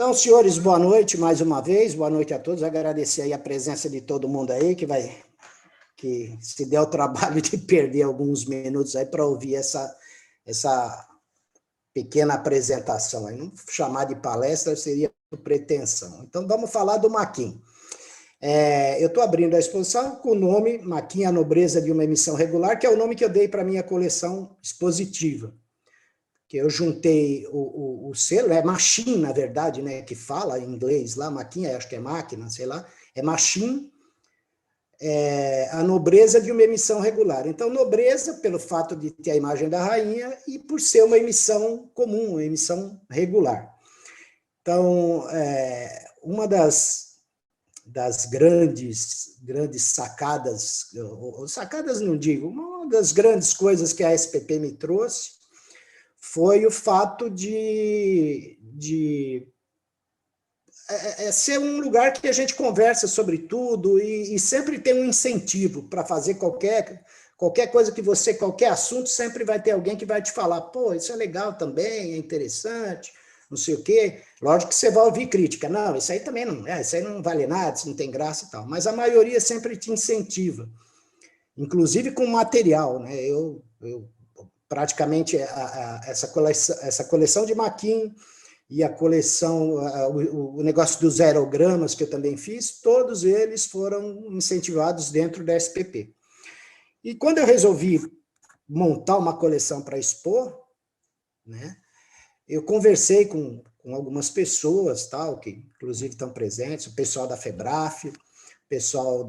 Então, senhores, boa noite mais uma vez, boa noite a todos, agradecer aí a presença de todo mundo aí, que se der o trabalho de perder alguns minutos aí para ouvir essa pequena apresentação aí, não chamar de palestra seria pretensão. Então, vamos falar do Maquin. Eu estou abrindo a exposição com o nome Maquin, a nobreza de uma emissão regular, que é o nome que eu dei para a minha coleção expositiva. Que eu juntei o selo, é machine, na verdade, né, que fala em inglês lá, Maquin, acho que é máquina, sei lá, é machine, a nobreza de uma emissão regular. Então, nobreza, pelo fato de ter a imagem da rainha, e por ser uma emissão comum, uma emissão regular. Então, uma das grandes sacadas, ou sacadas não digo, uma das grandes coisas que a SPP me trouxe, foi o fato de ser um lugar que a gente conversa sobre tudo e sempre tem um incentivo para fazer qualquer coisa que você, qualquer assunto, sempre vai ter alguém que vai te falar, pô, isso é legal também, é interessante, não sei o quê. Lógico que você vai ouvir crítica, não, isso aí também não, isso aí não vale nada, isso não tem graça e tal, mas a maioria sempre te incentiva, inclusive com material, né? Eu praticamente essa coleção de Maquin e a coleção, o negócio dos aerogramas que eu também fiz, todos eles foram incentivados dentro da SPP. E quando eu resolvi montar uma coleção para expor, né, eu conversei com algumas pessoas, tal, que inclusive estão presentes, o pessoal da FEBRAF, o pessoal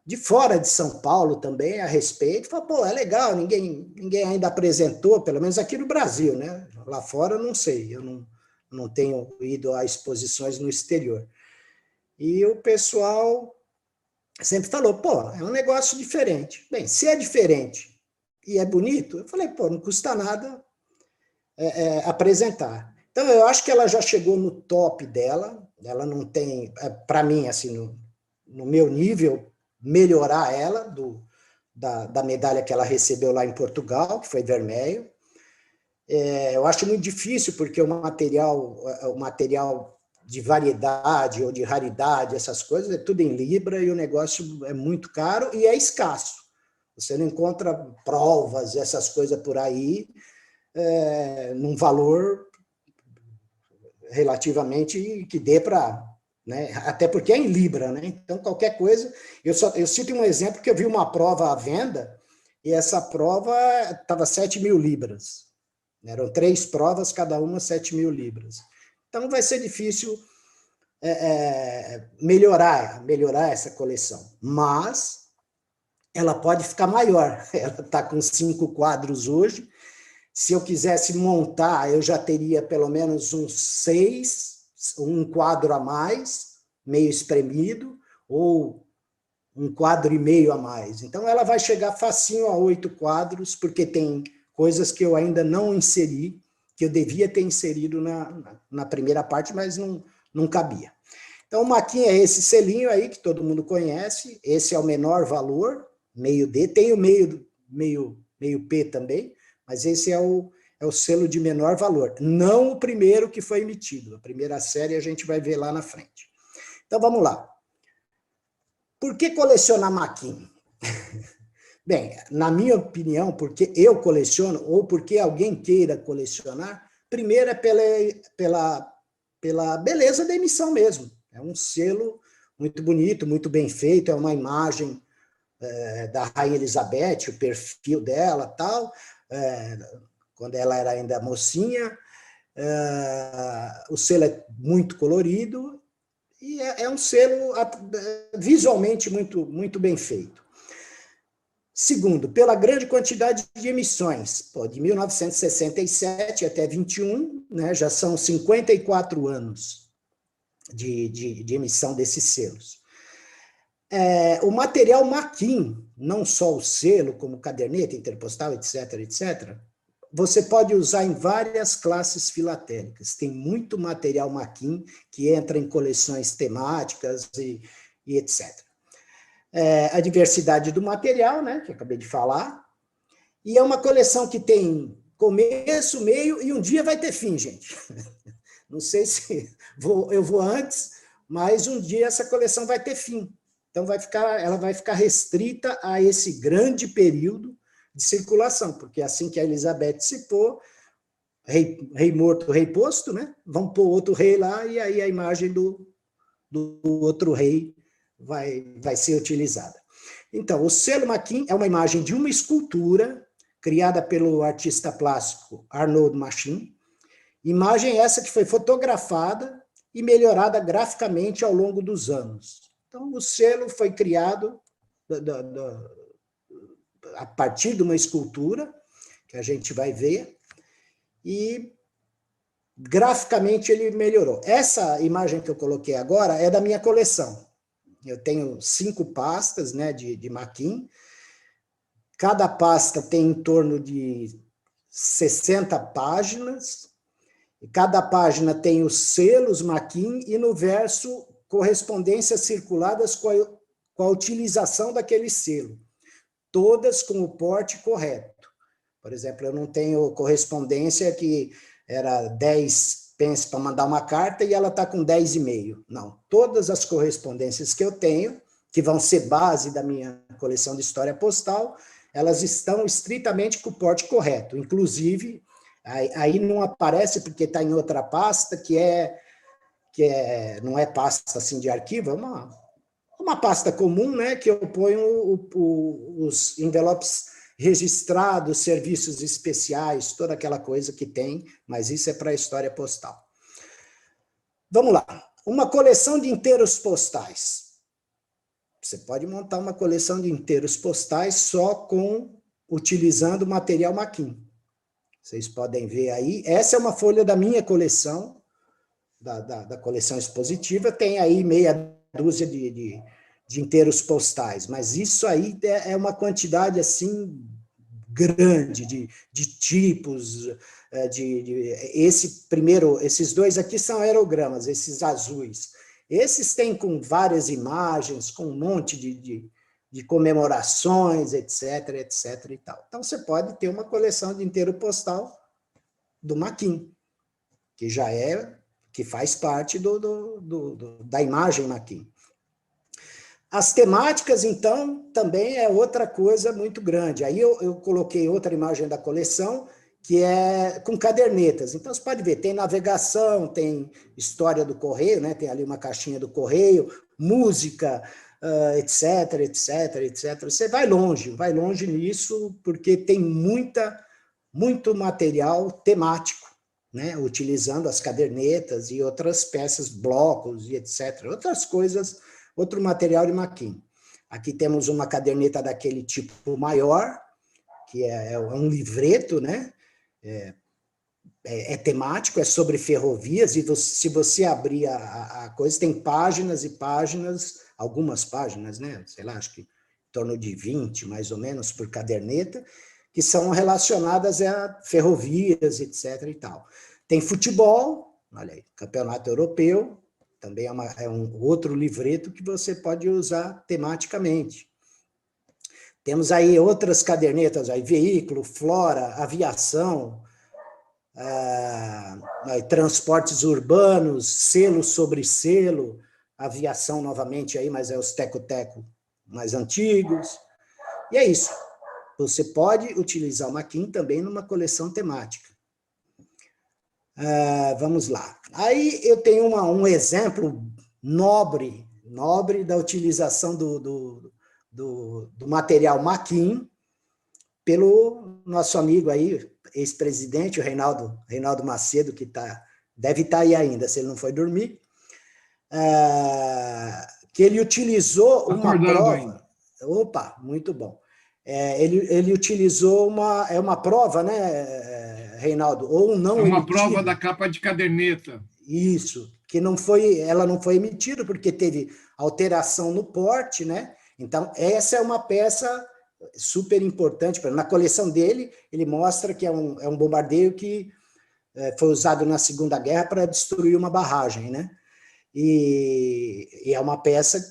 de fora de São Paulo também, a respeito, falou, pô, é legal, ninguém ainda apresentou, pelo menos aqui no Brasil, né? Lá fora eu não sei, eu não tenho ido a exposições no exterior. E o pessoal sempre falou, pô, é um negócio diferente. Bem, se é diferente e é bonito, eu falei, pô, não custa nada apresentar. Então, eu acho que ela já chegou no top dela, ela não tem, para mim, assim, no meu nível, melhorar ela da medalha que ela recebeu lá em Portugal, que foi vermelho. Eu acho muito difícil, porque o material de variedade ou de raridade, essas coisas, é tudo em Libra e o negócio é muito caro e é escasso. Você não encontra provas, essas coisas por aí, num valor relativamente que dê para... né? Até porque é em Libra, né? Então, qualquer coisa... Eu cito um exemplo que eu vi uma prova à venda e essa prova estava 7.000 libras. Eram 3 provas, cada uma 7.000 libras. Então, vai ser difícil melhorar essa coleção. Mas ela pode ficar maior. Ela está com 5 quadros hoje. Se eu quisesse montar, eu já teria pelo menos uns 6, um quadro a mais, meio espremido, ou um quadro e meio a mais. Então, ela vai chegar facinho a 8 quadros, porque tem coisas que eu ainda não inseri, que eu devia ter inserido na primeira parte, mas não cabia. Então, o Maquin é esse selinho aí, que todo mundo conhece, esse é o menor valor, meio D, tem o meio P também, mas esse é o selo de menor valor, não o primeiro que foi emitido, a primeira série a gente vai ver lá na frente. Então, vamos lá. Por que colecionar Maquin? Bem, na minha opinião, porque eu coleciono, ou porque alguém queira colecionar, primeiro é pela beleza da emissão mesmo. É um selo muito bonito, muito bem feito, é uma imagem da Rainha Elizabeth, o perfil dela, tal, quando ela era ainda mocinha, o selo é muito colorido, e é um selo visualmente muito bem feito. Segundo, pela grande quantidade de emissões, de 1967 até 21, né, já são 54 anos de emissão desses selos. O material Maquin, não só o selo, como caderneta, interpostal, etc., etc., você pode usar em várias classes filatélicas. Tem muito material Maquin que entra em coleções temáticas e etc. A diversidade do material, né, que eu acabei de falar, e é uma coleção que tem começo, meio e um dia vai ter fim, gente. Não sei se eu vou antes, mas um dia essa coleção vai ter fim. Então, ela vai ficar restrita a esse grande período de circulação, porque assim que a Elizabeth se pôr, rei morto, rei posto, né? Vão pôr outro rei lá, e aí a imagem do outro rei vai ser utilizada. Então, o selo Machin é uma imagem de uma escultura criada pelo artista plástico Arnaud Machin, imagem essa que foi fotografada e melhorada graficamente ao longo dos anos. Então, o selo foi criado a partir de uma escultura, que a gente vai ver, e graficamente ele melhorou. Essa imagem que eu coloquei agora é da minha coleção. Eu tenho 5 pastas, né, de Machin. Cada pasta tem em torno de 60 páginas. E cada página tem os selos Machin e no verso correspondências circuladas com a utilização daquele selo. Todas com o porte correto. Por exemplo, eu não tenho correspondência que era 10 pence para mandar uma carta e ela está com 10,5. Não, todas as correspondências que eu tenho, que vão ser base da minha coleção de história postal, elas estão estritamente com o porte correto. Inclusive, aí não aparece porque está em outra pasta, não é pasta assim de arquivo, é uma pasta comum, né, que eu ponho os envelopes registrados, serviços especiais, toda aquela coisa que tem, mas isso é para a história postal. Vamos lá. Uma coleção de inteiros postais. Você pode montar uma coleção de inteiros postais só utilizando material Machin. Vocês podem ver aí. Essa é uma folha da minha coleção, da coleção expositiva. Tem aí meia dúzia de inteiros postais, mas isso aí é uma quantidade assim grande de tipos, esses dois aqui são aerogramas, esses azuis. Esses têm com várias imagens, com um monte de comemorações, etc, etc e tal. Então, você pode ter uma coleção de inteiro postal do Machin, que faz parte da imagem Machin. As temáticas, então, também é outra coisa muito grande. Aí eu coloquei outra imagem da coleção, que é com cadernetas. Então, você pode ver, tem navegação, tem história do correio, né? Tem ali uma caixinha do correio, música, etc, etc, etc. Você vai longe nisso, porque tem muito material temático, né? Utilizando as cadernetas e outras peças, blocos e etc. Outras coisas, outro material de Machin. Aqui temos uma caderneta daquele tipo maior, que é um livreto, né? É temático, é sobre ferrovias, e se você abrir a coisa, tem páginas e páginas, algumas páginas, né? Sei lá, acho que em torno de 20, mais ou menos, por caderneta, que são relacionadas a ferrovias, etc. e tal. Tem futebol, olha aí, campeonato europeu, também é um outro livreto que você pode usar tematicamente. Temos aí outras cadernetas, aí, veículo, flora, aviação, transportes urbanos, selo sobre selo, aviação novamente aí, mas é os teco-teco mais antigos. E é isso. Você pode utilizar o Machin também numa coleção temática. Vamos lá. Aí eu tenho um exemplo nobre da utilização do material Machin pelo nosso amigo aí, ex-presidente, o Reinaldo Macedo, que deve estar aí ainda, se ele não foi dormir, que ele utilizou uma prova... Ainda. Opa, muito bom. Ele utilizou uma prova, né, Reinaldo? Ou não uma emitida. Prova da capa de caderneta. Isso, que ela não foi emitida porque teve alteração no porte, né? Então, essa é uma peça super importante. Na coleção dele, ele mostra que é um bombardeio que foi usado na Segunda Guerra para destruir uma barragem, né? E é uma peça,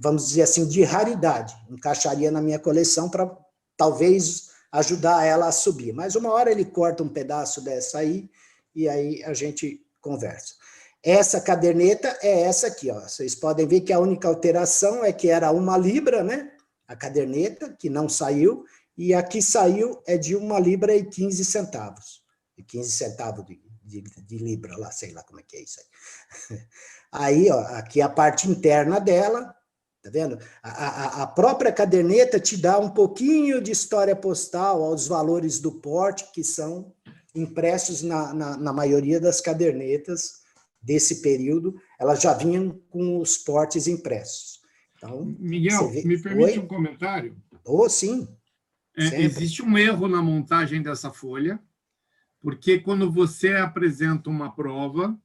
vamos dizer assim, de raridade. Encaixaria na minha coleção para talvez ajudar ela a subir. Mas uma hora ele corta um pedaço dessa aí, e aí a gente converso. Essa caderneta é essa aqui, ó. Vocês podem ver que a única alteração é que era 1 libra, né? A caderneta, que não saiu, e a que saiu é de 1 libra e 15 centavos. E 15 centavos de libra, lá, sei lá como é que é isso aí. Aí, ó, aqui a parte interna dela, tá vendo? A própria caderneta te dá um pouquinho de história postal aos valores do porte, que são impressos na maioria das cadernetas desse período, elas já vinham com os portes impressos. Então, Miguel, me permite um comentário? Oh, sim. Existe um erro na montagem dessa folha, porque quando você apresenta uma prova,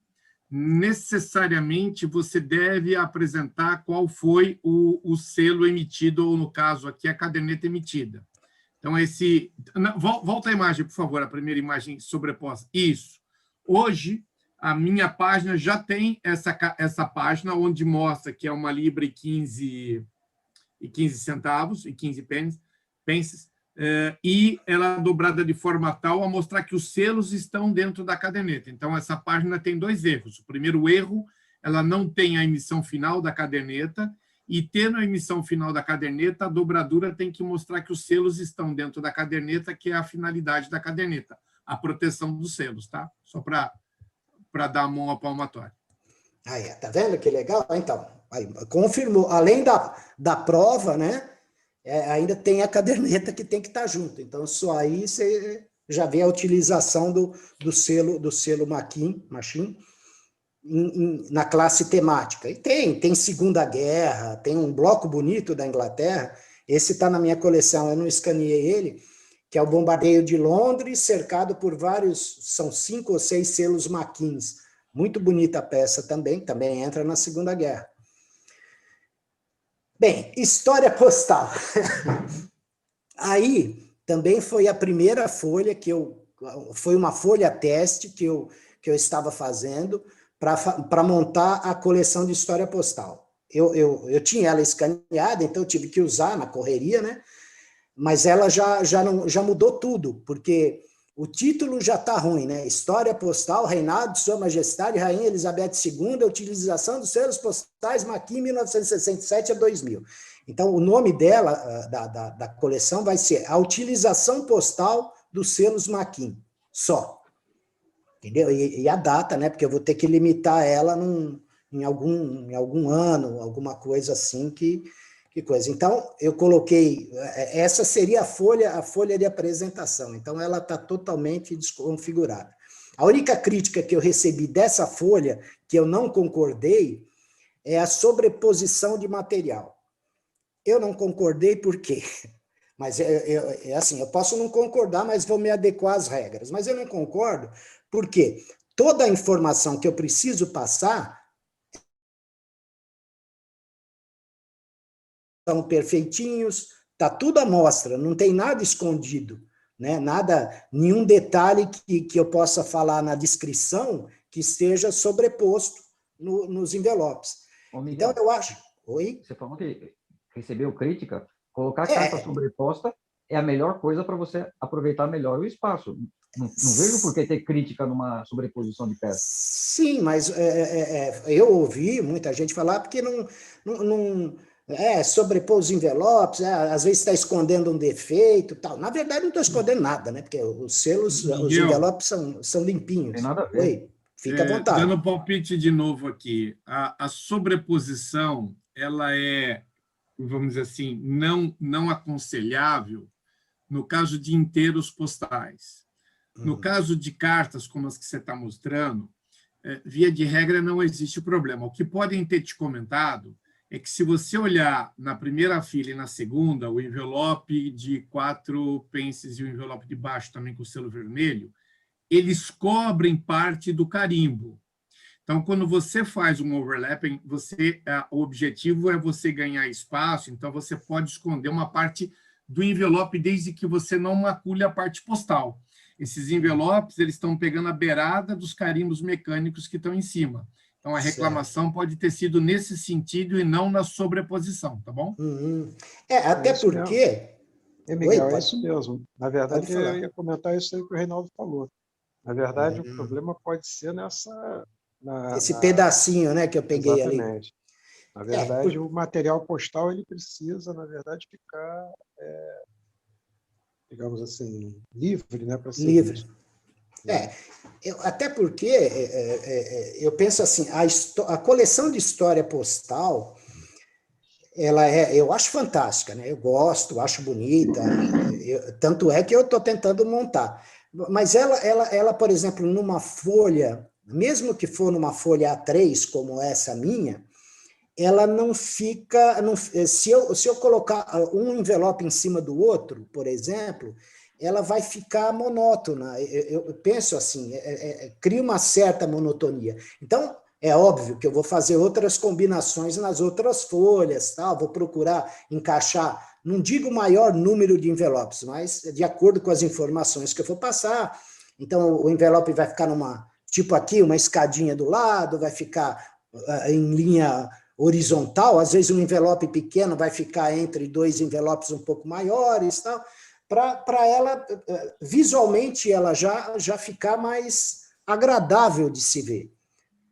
necessariamente você deve apresentar qual foi o selo emitido, ou, no caso aqui, a caderneta emitida. Então, volta a imagem, por favor, a primeira imagem sobreposta. Isso. Hoje, a minha página já tem essa página, onde mostra que é 1 libra e 15 centavos, e 15 pences, e ela é dobrada de forma tal a mostrar que os selos estão dentro da caderneta. Então, essa página tem 2 erros. O primeiro erro, ela não tem a emissão final da caderneta, e tendo a emissão final da caderneta, a dobradura tem que mostrar que os selos estão dentro da caderneta, que é a finalidade da caderneta, a proteção dos selos, tá? Só para dar a mão à palmatória. Tá vendo que legal? Então, aí, confirmou. Além da prova, né? Ainda tem a caderneta que tem que estar junto. Então, só aí você já vê a utilização do selo Machine na classe temática. E tem Segunda Guerra, tem um bloco bonito da Inglaterra. Esse está na minha coleção, eu não escaneei ele, que é o Bombardeio de Londres, cercado por são 5 ou 6 selos Macquins. Muito bonita a peça também entra na Segunda Guerra. Bem, história postal. Aí também foi a primeira folha foi uma folha teste que eu estava fazendo para montar a coleção de história postal. Eu tinha ela escaneada, então eu tive que usar na correria, né? Mas ela já mudou tudo, porque o título já está ruim, né? História postal, reinado de Sua Majestade Rainha Elizabeth II, utilização dos selos postais Macquin 1967 a 2000. Então, o nome dela, da coleção, vai ser A Utilização Postal dos Selos Macquin, só. Entendeu? E a data, né? Porque eu vou ter que limitar ela em algum ano, alguma coisa assim que coisa. Então, eu coloquei, essa seria a folha de apresentação, então ela está totalmente desconfigurada. A única crítica que eu recebi dessa folha, que eu não concordei, é a sobreposição de material. Eu não concordei por quê? Mas assim, eu posso não concordar, mas vou me adequar às regras. Mas eu não concordo porque toda a informação que eu preciso passar são perfeitinhos, está tudo à mostra, não tem nada escondido, né? Nenhum detalhe que eu possa falar na descrição que esteja sobreposto nos envelopes. Miguel, então, eu acho... Oi? Você falou que recebeu crítica, colocar carta sobreposta é a melhor coisa para você aproveitar melhor o espaço. Não vejo por que ter crítica numa sobreposição de peças. Sim, mas eu ouvi muita gente falar porque não sobrepor os envelopes, às vezes está escondendo um defeito, tal. Na verdade, não estou escondendo nada, né? Porque os selos, os envelopes são limpinhos. Não tem nada a ver. Oi, fica à vontade. Dando palpite de novo aqui, a sobreposição, ela é, vamos dizer assim, não aconselhável no caso de inteiros postais. No caso de cartas como as que você está mostrando, via de regra não existe problema. O que podem ter te comentado é que, se você olhar na primeira fila e na segunda, o envelope de 4 pences e o envelope de baixo também com o selo vermelho, eles cobrem parte do carimbo. Então, quando você faz um overlapping, o objetivo é você ganhar espaço, então você pode esconder uma parte do envelope desde que você não macule a parte postal. Esses envelopes eles estão pegando a beirada dos carimbos mecânicos que estão em cima. Então, a reclamação pode ter sido nesse sentido e não na sobreposição, tá bom? Até porque... Miguel, é isso mesmo. Na verdade, eu ia comentar isso aí que o Reinaldo falou. Na verdade, o problema pode ser Esse pedacinho, né, que eu peguei ali. Exatamente. Na verdade, o material postal ele precisa, na verdade, ficar, digamos assim, livre, né, para ser Livre. visto. Até porque eu penso assim, a coleção de história postal, eu acho fantástica, né? Eu gosto, acho bonita, tanto é que eu estou tentando montar. Mas ela, por exemplo, numa folha, mesmo que for numa folha A3, como essa minha, ela não fica... se eu colocar um envelope em cima do outro, por exemplo, ela vai ficar monótona. Eu penso assim, cria uma certa monotonia. Então, é óbvio que eu vou fazer outras combinações nas outras folhas, tá? Vou procurar encaixar, não digo o maior número de envelopes, mas de acordo com as informações que eu for passar. Então, o envelope vai ficar tipo aqui, uma escadinha do lado, vai ficar em linha horizontal, às vezes um envelope pequeno vai ficar entre dois envelopes um pouco maiores, tal, para ela, visualmente, ela já ficar mais agradável de se ver.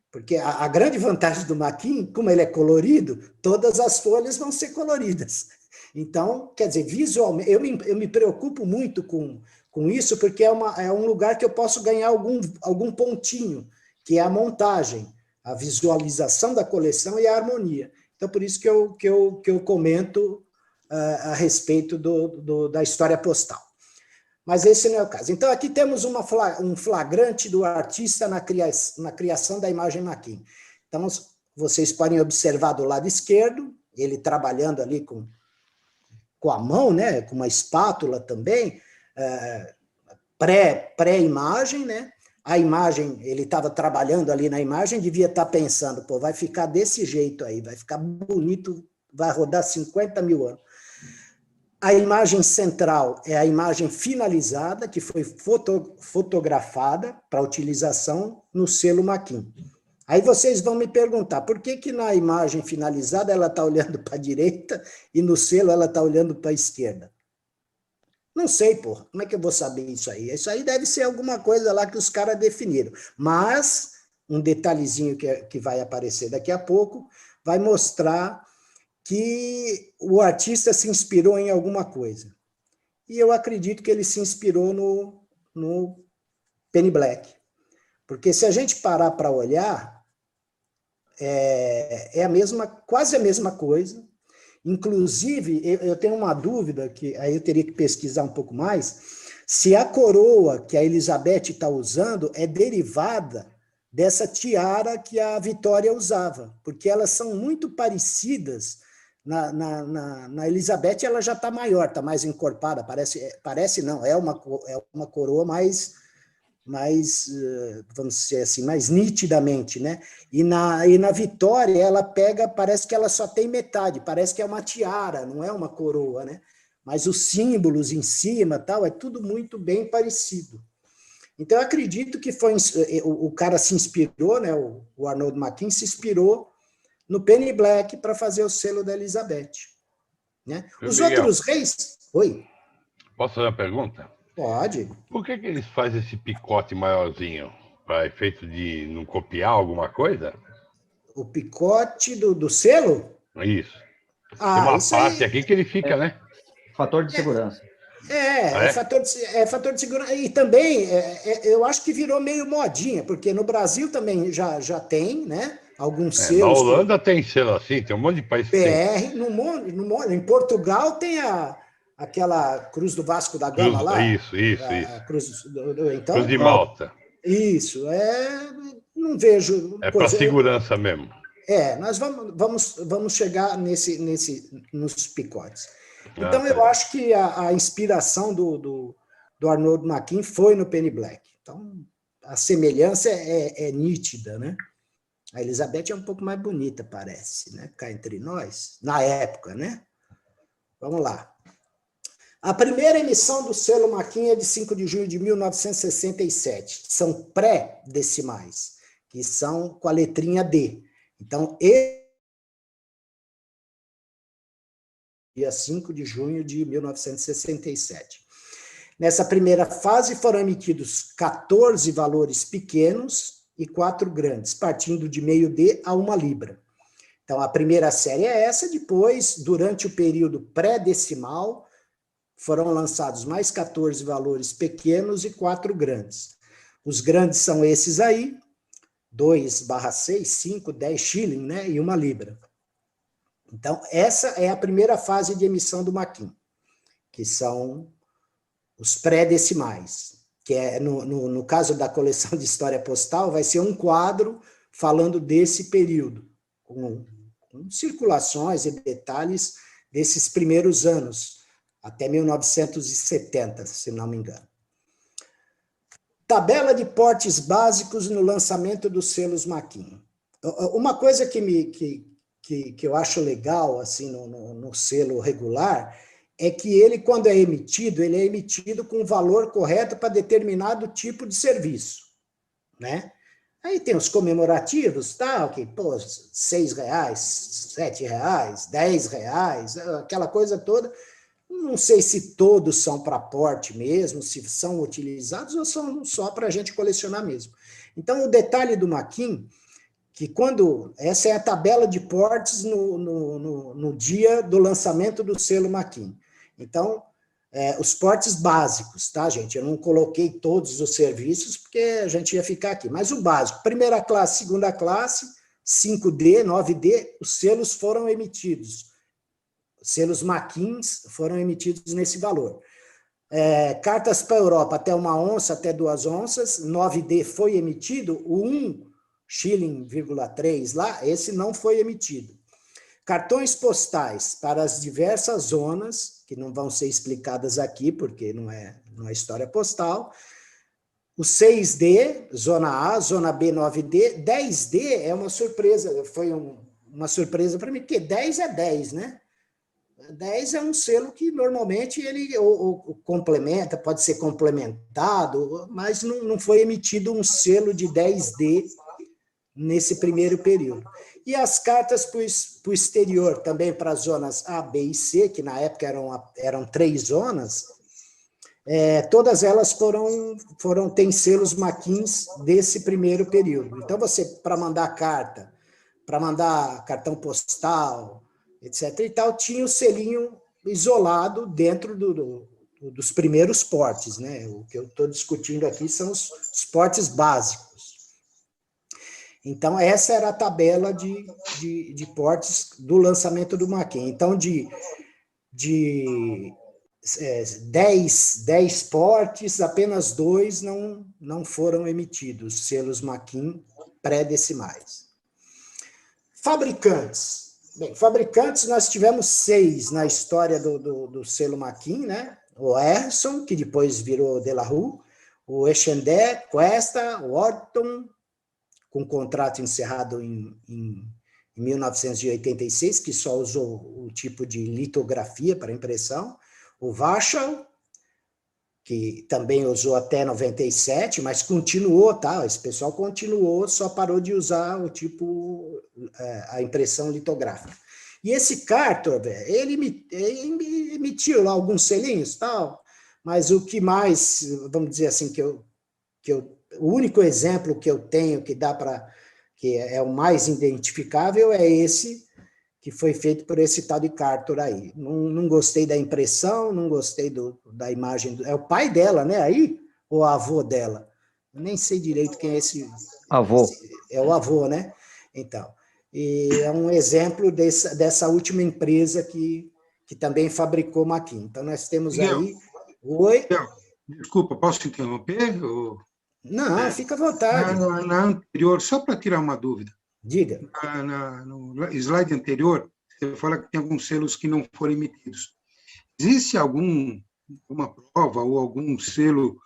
Porque a grande vantagem do maquin, como ele é colorido, todas as folhas vão ser coloridas. Então, quer dizer, visualmente, eu me preocupo muito com isso, porque é um lugar que eu posso ganhar algum pontinho, que é a montagem, a visualização da coleção e a harmonia. Então, por isso que eu comento a respeito da história postal. Mas esse não é o caso. Então, aqui temos um flagrante do artista na criação da imagem maquin. Então, vocês podem observar do lado esquerdo, ele trabalhando ali com a mão, né, com uma espátula também, pré-imagem, né? A imagem, ele estava trabalhando ali na imagem, devia estar pensando, pô, vai ficar desse jeito aí, vai ficar bonito, vai rodar 50 mil anos. A imagem central é a imagem finalizada, que foi fotografada para utilização no selo maquin. Aí vocês vão me perguntar, por que na imagem finalizada ela está olhando para a direita e no selo ela está olhando para a esquerda? Não sei, porra, como é que eu vou saber isso aí? Isso aí deve ser alguma coisa lá que os caras definiram. Mas um detalhezinho que vai aparecer daqui a pouco vai mostrar que o artista se inspirou em alguma coisa. E eu acredito que ele se inspirou no Penny Black. Porque se a gente parar para olhar, quase a mesma coisa. Inclusive, eu tenho uma dúvida, que aí eu teria que pesquisar um pouco mais, se a coroa que a Elizabeth está usando é derivada dessa tiara que a Vitória usava, porque elas são muito parecidas. Na Elizabeth ela já está maior, está mais encorpada, parece não, é uma coroa mais, vamos dizer assim, mais nitidamente, né? E na Vitória ela parece que ela só tem metade, parece que é uma tiara, não é uma coroa, né? Mas os símbolos em cima, tal, é tudo muito bem parecido. Então eu acredito que o cara se inspirou, né? O Arnold Maquin se inspirou no Penny Black para fazer o selo da Elizabeth, né? Os Miguel, outros reis... Oi? posso fazer uma pergunta? Pode. Por que eles fazem esse picote maiorzinho? Para efeito de não copiar alguma coisa? O picote do selo? Isso. Tem uma isso parte aí, aqui que ele fica, né? Fator de segurança. é fator de segurança. E também, eu acho que virou meio modinha, porque no Brasil também já tem, né? Alguns Na selos. Holanda tem selo assim, tem um monte de país que tem. PR, em Portugal tem aquela Cruz do Vasco da Gama lá. Isso. Então, Cruz de Malta. Isso, não vejo... É para segurança mesmo. Nós vamos chegar nos picotes. Então, eu acho que a inspiração do Arnold Maquin foi no Penny Black. Então, a semelhança é nítida, né? A Elizabeth é um pouco mais bonita, parece, né? Cá entre nós, na época, né? Vamos lá. A primeira emissão do selo Maquin é de 5 de junho de 1967. São pré-decimais, que são com a letrinha D. Então, dia 5 de junho de 1967. Nessa primeira fase foram emitidos 14 valores pequenos e 4 grandes, partindo de meio D a 1 libra. Então, a primeira série é essa, depois, durante o período pré-decimal, foram lançados mais 14 valores pequenos e 4 grandes. Os grandes são esses aí, 2/6, 5, 10 shilling, né, e 1 libra. Então, essa é a primeira fase de emissão do Maquin, que são os pré-decimais, que é, no caso da coleção de história postal, vai ser um quadro falando desse período, com circulações e detalhes desses primeiros anos, até 1970, se não me engano. Tabela de portes básicos no lançamento dos selos Maquin. Uma coisa que eu acho legal assim, no selo regular é que ele, quando é emitido com o valor correto para determinado tipo de serviço, né? Aí tem os comemorativos, tal, que, pô, R$6, R$7, R$10, aquela coisa toda. Não sei se todos são para porte mesmo, se são utilizados ou são só para a gente colecionar mesmo. Então, o detalhe do Maquin, que essa é a tabela de portes no dia do lançamento do selo Maquin. Então, os portes básicos, tá, gente? Eu não coloquei todos os serviços, porque a gente ia ficar aqui. Mas o básico, primeira classe, segunda classe, 5D, 9D, os selos foram emitidos. Os selos Maquins foram emitidos nesse valor. Cartas para a Europa, até 1 onça, até 2 onças, 9D foi emitido, o 1,3 shilling lá, esse não foi emitido. Cartões postais para as diversas zonas, que não vão ser explicadas aqui, porque não é história postal. O 6D, zona A, zona B, 9D. 10D é uma surpresa, foi uma surpresa para mim, porque 10 é 10, né? 10 é um selo que normalmente ele ou complementa, pode ser complementado, mas não foi emitido um selo de 10D nesse primeiro período. E as cartas para o exterior, também para as zonas A, B e C, que na época eram 3 zonas, todas elas têm selos Maquins desse primeiro período. Então, você, para mandar carta, para mandar cartão postal, etc. e tal, tinha o selinho isolado dentro dos primeiros portes, né? O que eu estou discutindo aqui são os portes básicos. Então, essa era a tabela de portes do lançamento do Maquin. Então, de 10 portes, apenas 2 não foram emitidos, selos Maquin pré-decimais. Fabricantes. Bem, fabricantes, nós tivemos 6 na história do selo Maquin, né? O Erson, que depois virou De La Rue, o Echendé, Cuesta, o Orton, com contrato encerrado em 1986, que só usou o tipo de litografia para impressão, o Vachel, que também usou até 97, mas continuou, tá? Esse pessoal continuou, só parou de usar o tipo, a impressão litográfica. E esse Carter, ele emitiu lá alguns selinhos, tal, mas o que mais, vamos dizer assim, o único exemplo que eu tenho que é o mais identificável é esse, que foi feito por esse tal de Carter aí. Não gostei da impressão, não gostei da imagem. É o pai dela, né, aí? Ou a avô dela? Eu nem sei direito quem é esse... Avô. É o avô, né? Então, e é um exemplo dessa última empresa que também fabricou Maquin. Então, nós temos aí... Oi? Desculpa, posso interromper? Não, fica à vontade. Na anterior, só para tirar uma dúvida. Diga. No slide anterior, você fala que tem alguns selos que não foram emitidos. Existe alguma prova ou algum selo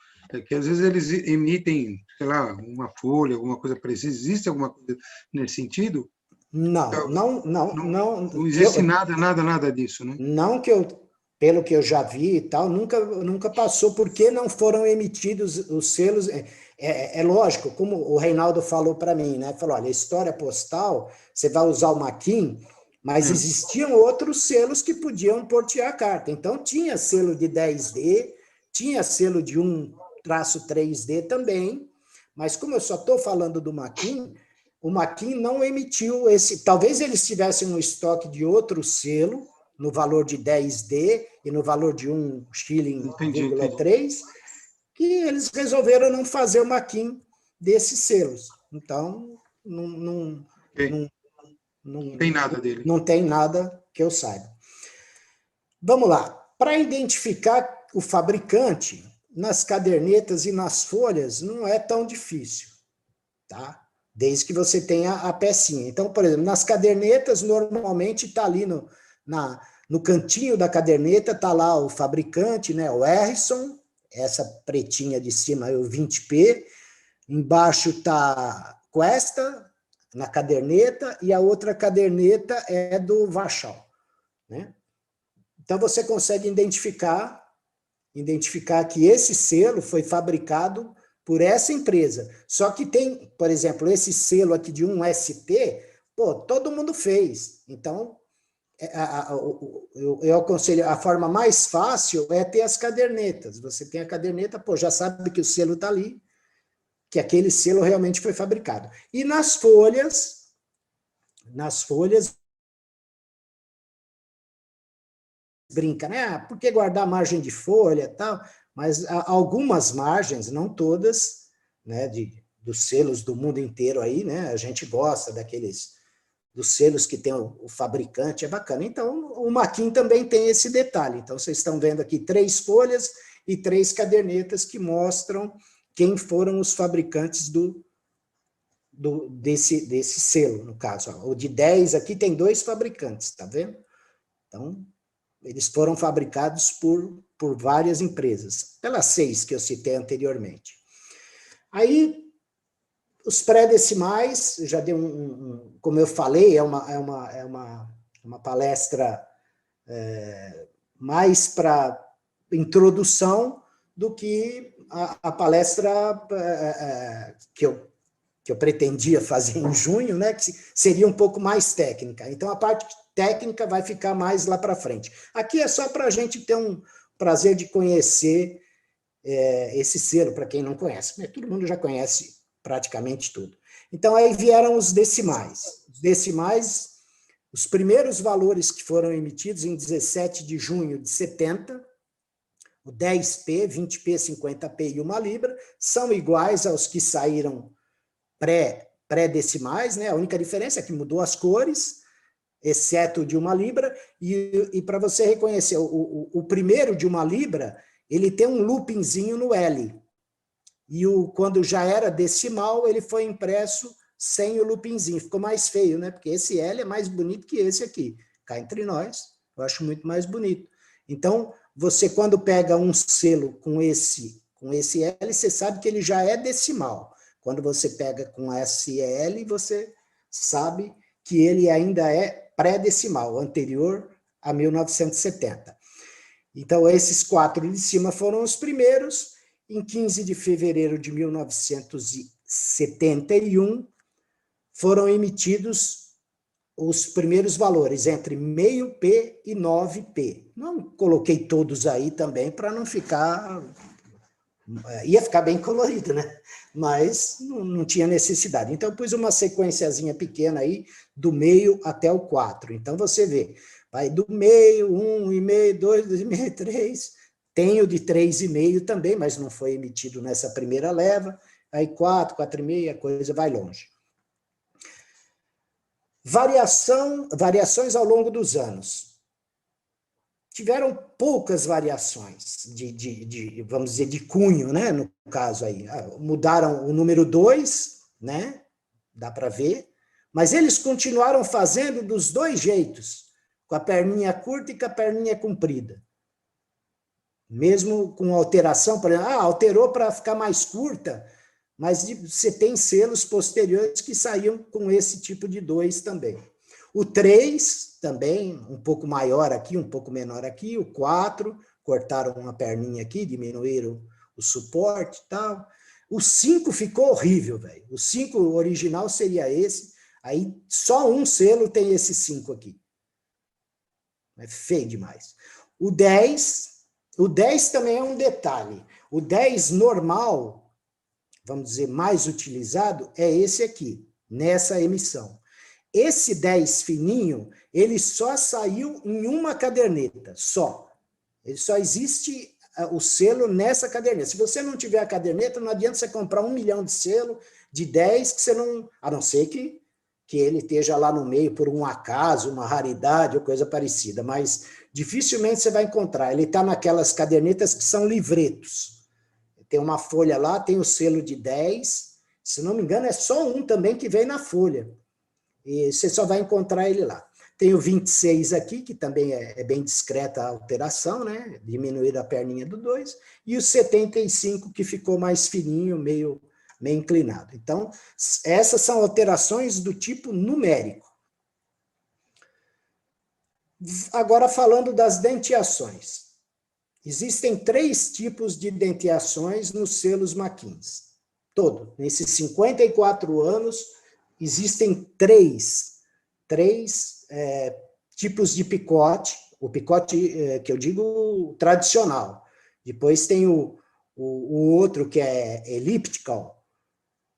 que às vezes eles emitem, sei lá, uma folha, alguma coisa parecida? Existe alguma coisa nesse sentido? Não existe nada disso, né? Não pelo que eu já vi e tal, nunca passou, porque não foram emitidos os selos. É lógico, como o Reinaldo falou para mim, né? Falou, olha, história postal, você vai usar o Maquin, mas existiam outros selos que podiam portear a carta. Então, tinha selo de 10D, tinha selo de 1-3D também, mas como eu só estou falando do Maquin, o Maquin não emitiu esse... Talvez eles tivessem um estoque de outro selo, no valor de 10D e no valor de 1,3 shilling, que eles resolveram não fazer o Maquin desses selos. Então, não tem nada dele. Não tem nada que eu saiba. Vamos lá. Para identificar o fabricante, nas cadernetas e nas folhas, não é tão difícil, tá? Desde que você tenha a pecinha. Então, por exemplo, nas cadernetas, normalmente está ali no cantinho da caderneta, está lá o fabricante, né, o Harrison, essa pretinha de cima é o 20P, embaixo está Questa, na caderneta, e a outra caderneta é do Warschau, né? Então, você consegue identificar que esse selo foi fabricado por essa empresa. Só que tem, por exemplo, esse selo aqui de 1ST, todo mundo fez. Então, eu aconselho, a forma mais fácil é ter as cadernetas. Você tem a caderneta, já sabe que o selo está ali, que aquele selo realmente foi fabricado. E nas folhas, brinca, né? Por que guardar margem de folha e tal? Mas algumas margens, não todas, né, dos selos do mundo inteiro aí, né? A gente gosta dos selos que tem o fabricante, é bacana. Então, o Maquin também tem esse detalhe. Então, vocês estão vendo aqui 3 folhas e 3 cadernetas que mostram quem foram os fabricantes desse selo, no caso. O de 10 aqui tem 2 fabricantes, tá vendo? Então, eles foram fabricados por várias empresas, pelas 6 que eu citei anteriormente. Aí, os pré-decimais, já dei como eu falei, é uma palestra mais para introdução do que a palestra que eu pretendia fazer em junho, né, que seria um pouco mais técnica. Então, a parte técnica vai ficar mais lá para frente. Aqui é só para a gente ter um prazer de conhecer esse selo, para quem não conhece. Mas todo mundo já conhece praticamente tudo. Então, aí vieram os decimais. Os decimais, os primeiros valores que foram emitidos em 17 de junho de 70, o 10P, 20P, 50P e 1 libra, são iguais aos que saíram pré-decimais, né? A única diferença é que mudou as cores, exceto de 1 libra, e para você reconhecer, o primeiro de 1 libra, ele tem um loopingzinho no L, e quando já era decimal, ele foi impresso sem o loopingzinho, ficou mais feio, né? Porque esse L é mais bonito que esse aqui, cá entre nós, eu acho muito mais bonito. Então, você quando pega um selo com esse L, você sabe que ele já é decimal. Quando você pega com SL, você sabe que ele ainda é pré-decimal, anterior a 1970. Então, esses 4 de cima foram os primeiros. Em 15 de fevereiro de 1971, foram emitidos os primeiros valores, entre meio P e 9P. Não coloquei todos aí também, para não ficar... Ia ficar bem colorido, né? Mas não tinha necessidade. Então, eu pus uma sequenciazinha pequena aí, do meio até o 4. Então, você vê, vai do meio, 1,5, 2, 2,5, 3... Tem o de 3,5 também, mas não foi emitido nessa primeira leva. Aí 4, 4,5, a coisa vai longe. Variações ao longo dos anos. Tiveram poucas variações, vamos dizer, de cunho, né, no caso aí. Mudaram o número 2, né, dá para ver, mas eles continuaram fazendo dos 2 jeitos, com a perninha curta e com a perninha comprida. Mesmo com alteração, por exemplo, alterou para ficar mais curta, mas você tem selos posteriores que saíam com esse tipo de 2 também. O 3, também, um pouco maior aqui, um pouco menor aqui. O 4, cortaram uma perninha aqui, diminuíram o suporte e tal. O 5 ficou horrível, velho. O 5 original seria esse, aí só um selo tem esse 5 aqui. É feio demais. O 10... O 10 também é um detalhe. O 10 normal, vamos dizer, mais utilizado, é esse aqui, nessa emissão. Esse 10 fininho, ele só saiu em uma caderneta, só. Ele só existe o selo nessa caderneta. Se você não tiver a caderneta, não adianta você comprar 1 milhão de selo de 10, que você não... A não ser que ele esteja lá no meio por um acaso, uma raridade ou coisa parecida, mas dificilmente você vai encontrar. Ele está naquelas cadernetas que são livretos. Tem uma folha lá, tem o selo de 10, se não me engano, é só um também que vem na folha. E você só vai encontrar ele lá. Tem o 26 aqui, que também é bem discreta a alteração, né? Diminuir a perninha do 2, e o 75, que ficou mais fininho, meio inclinado. Então, essas são alterações do tipo numérico. Agora, falando das denteações. Existem 3 tipos de denteações nos selos Mackenzie. Nesses 54 anos, existem 3 tipos de picote. O picote que eu digo tradicional. Depois tem o outro que é elliptical,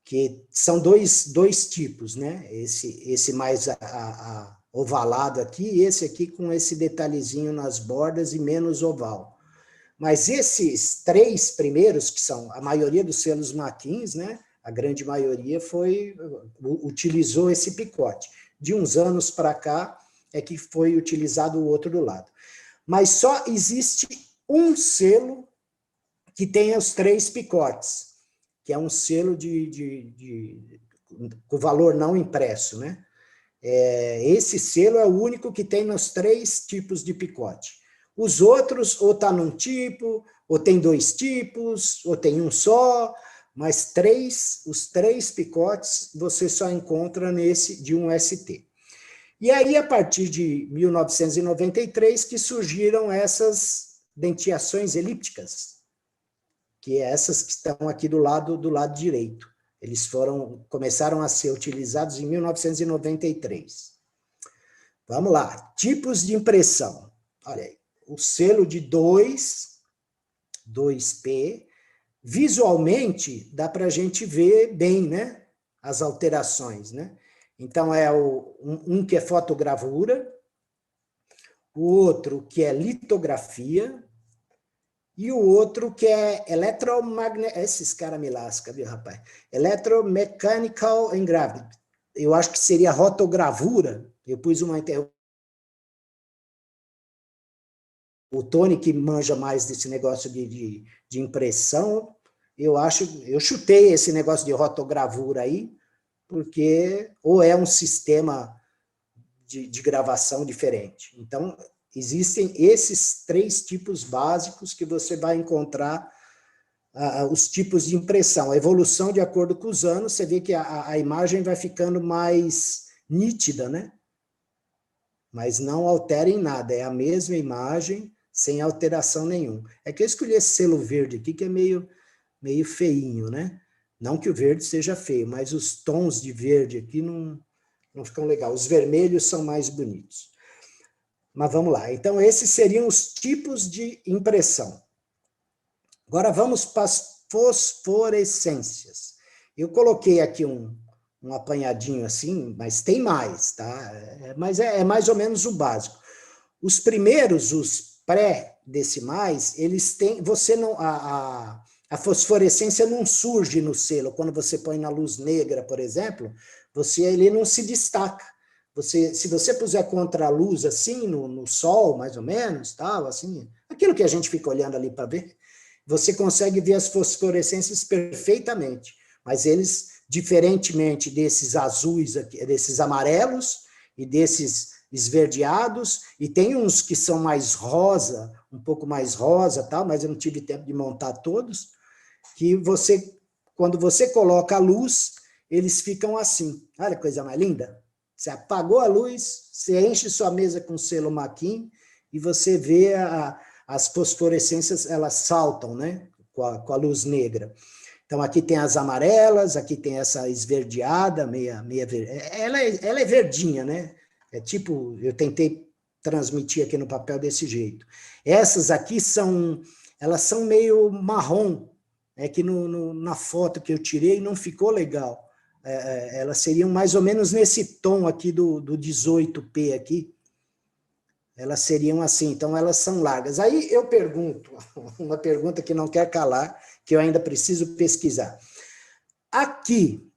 que são dois tipos, né? Esse mais ovalado aqui, e esse aqui com esse detalhezinho nas bordas e menos oval. Mas esses 3 primeiros, que são a maioria dos selos Mackenzie, né? A grande maioria utilizou esse picote. De uns anos para cá é que foi utilizado o outro do lado. Mas só existe um selo que tem os 3 picotes, que é um selo com valor não impresso, né? Esse selo é o único que tem nos 3 tipos de picote. Os outros, ou está num tipo, ou tem 2 tipos, ou tem um só, mas os 3 picotes você só encontra nesse de um ST. E aí, a partir de 1993, que surgiram essas denteações elípticas, que é essas que estão aqui do lado direito. Eles começaram a ser utilizados em 1993. Vamos lá, tipos de impressão. Olha aí, o selo de 2P, visualmente dá para a gente ver bem, né, as alterações, né? Então, é um que é fotogravura, o outro que é litografia, e o outro que é eletromagnético. Esses caras me lascam, viu, rapaz? Electromechanical engraving. Eu acho que seria rotogravura. Eu pus uma interrogação. O Tony, que manja mais desse negócio de impressão, eu chutei esse negócio de rotogravura aí, porque ou é um sistema de gravação diferente. Então, existem esses 3 tipos básicos que você vai encontrar os tipos de impressão. A evolução, de acordo com os anos, você vê que a imagem vai ficando mais nítida, né? Mas não altera em nada, é a mesma imagem, sem alteração nenhuma. É que eu escolhi esse selo verde aqui, que é meio feinho, né? Não que o verde seja feio, mas os tons de verde aqui não ficam legais. Os vermelhos são mais bonitos. Mas vamos lá. Então, esses seriam os tipos de impressão. Agora, vamos para as fosforescências. Eu coloquei aqui um apanhadinho assim, mas tem mais, tá? Mas é mais ou menos o básico. Os primeiros, os pré-decimais, eles têm... A fosforescência não surge no selo. Quando você põe na luz negra, por exemplo, ele não se destaca. Se você puser contra a luz, assim, no sol, mais ou menos, tal, assim, aquilo que a gente fica olhando ali para ver, você consegue ver as fosforescências perfeitamente. Mas eles, diferentemente desses azuis, desses amarelos e desses esverdeados, e tem uns que são mais rosa, um pouco mais rosa, tal, mas eu não tive tempo de montar todos, que quando você coloca a luz, eles ficam assim. Olha que coisa mais linda. Você apagou a luz, você enche sua mesa com selo Mackenzie e você vê as fosforescências, elas saltam, né? Com a luz negra. Então, aqui tem as amarelas, aqui tem essa esverdeada, meia verde. Ela é verdinha, né? É tipo, eu tentei transmitir aqui no papel desse jeito. Essas aqui elas são meio marrom, é que na foto que eu tirei não ficou legal. Elas seriam mais ou menos nesse tom aqui do 18P aqui. Elas seriam assim, então elas são largas. Aí eu pergunto, uma pergunta que não quer calar, que eu ainda preciso pesquisar. Aqui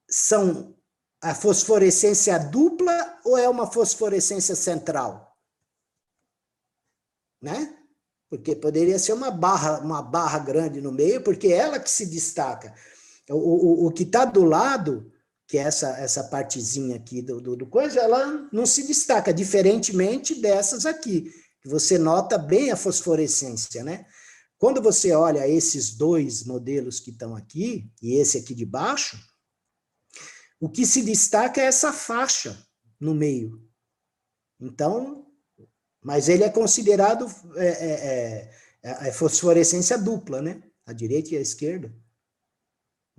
são a fosforescência dupla ou é uma fosforescência central? Né? Porque poderia ser uma barra grande no meio, porque é ela que se destaca. O que está do lado, que é essa partezinha aqui do coisa, ela não se destaca, diferentemente dessas aqui, que você nota bem a fosforescência, né? Quando você olha esses dois modelos que estão aqui, e esse aqui de baixo, o que se destaca é essa faixa no meio. Então, mas ele é considerado fosforescência dupla, né? A direita e a esquerda.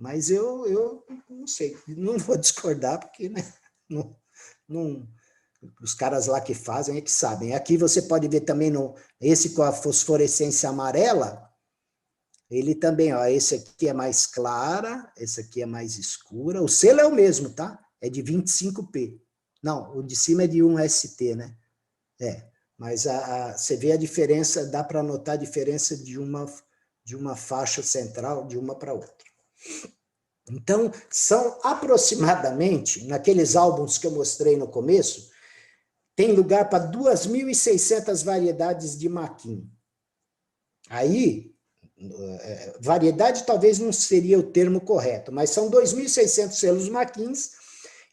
Mas eu não sei, não vou discordar, porque né, os caras lá que fazem é que sabem. Aqui você pode ver também, esse com a fosforescência amarela, ele também, ó, esse aqui é mais clara, esse aqui é mais escura. O selo é o mesmo, tá? É de 25P. Não, o de cima é de 1ST, né? Mas você vê a diferença, dá para notar a diferença de uma faixa central de uma para outra. Então, são aproximadamente, naqueles álbuns que eu mostrei no começo, tem lugar para 2.600 variedades de maquin. Aí, variedade talvez não seria o termo correto, mas são 2.600 selos maquins.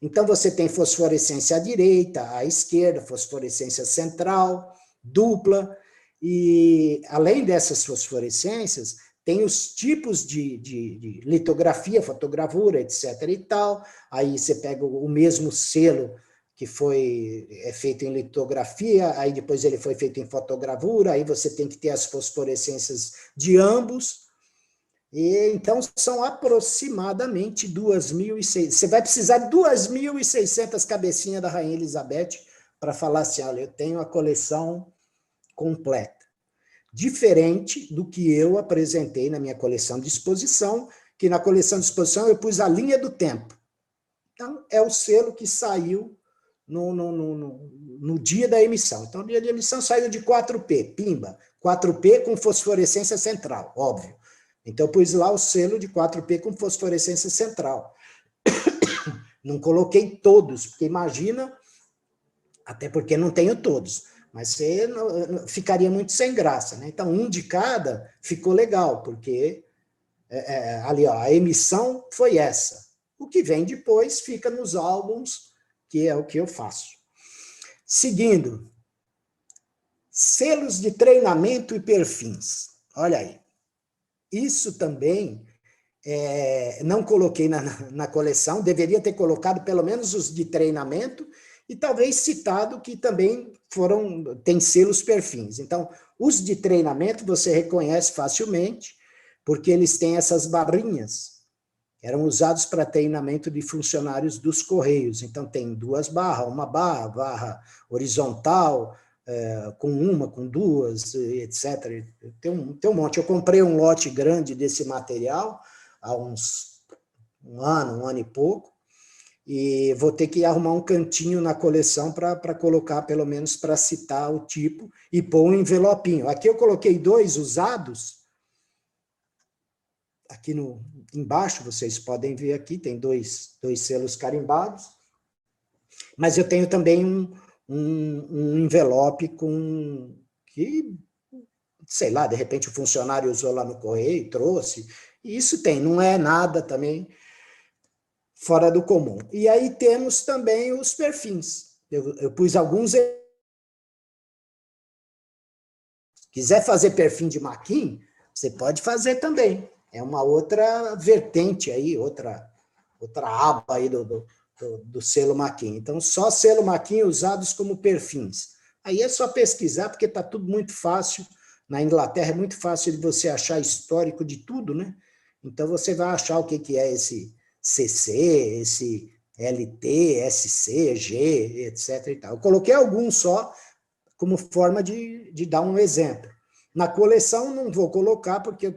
Então, você tem fosforescência à direita, à esquerda, fosforescência central, dupla, e além dessas fosforescências, tem os tipos de litografia, fotogravura, etc. e tal. Aí você pega o mesmo selo que é feito em litografia, aí depois ele foi feito em fotogravura, aí você tem que ter as fosforescências de ambos. E então são aproximadamente 2.600. Você vai precisar de 2.600 cabecinhas da Rainha Elizabeth para falar assim, olha, eu tenho a coleção completa. Diferente do que eu apresentei na minha coleção de exposição, que na coleção de exposição eu pus a linha do tempo. Então, é o selo que saiu no dia da emissão. Então, no dia da emissão saiu de 4P, pimba, 4P com fosforescência central, óbvio. Então, eu pus lá o selo de 4P com fosforescência central. Não coloquei todos, porque imagina, até porque não tenho todos, mas você ficaria muito sem graça, né? Então, um de cada ficou legal, porque ali, ó, a emissão foi essa. O que vem depois fica nos álbuns, que é o que eu faço. Seguindo, selos de treinamento e perfis. Olha aí. Isso também não coloquei na coleção, deveria ter colocado pelo menos os de treinamento, e talvez citado que também tem selos perfins. Então, os de treinamento você reconhece facilmente, porque eles têm essas barrinhas, eram usados para treinamento de funcionários dos Correios. Então, tem duas barras, uma barra horizontal, com duas, etc. Tem um monte. Eu comprei um lote grande desse material há um ano e pouco, e vou ter que arrumar um cantinho na coleção para colocar, pelo menos para citar o tipo, e pôr um envelopinho. Aqui eu coloquei 2 usados, aqui embaixo, vocês podem ver aqui, tem dois selos carimbados, mas eu tenho também um envelope que, sei lá, de repente o funcionário usou lá no correio, trouxe, e isso não é nada também fora do comum. E aí temos também os perfis. Eu pus alguns. Se quiser fazer perfil de maquin, você pode fazer também. É uma outra vertente aí, outra aba aí do selo maquin. Então, só selo maquin usados como perfis. Aí é só pesquisar, porque está tudo muito fácil. Na Inglaterra é muito fácil de você achar histórico de tudo, né? Então, você vai achar o que é esse CC, esse LT, SC, G, etc. e tal. Eu coloquei alguns só como forma de dar um exemplo. Na coleção não vou colocar, porque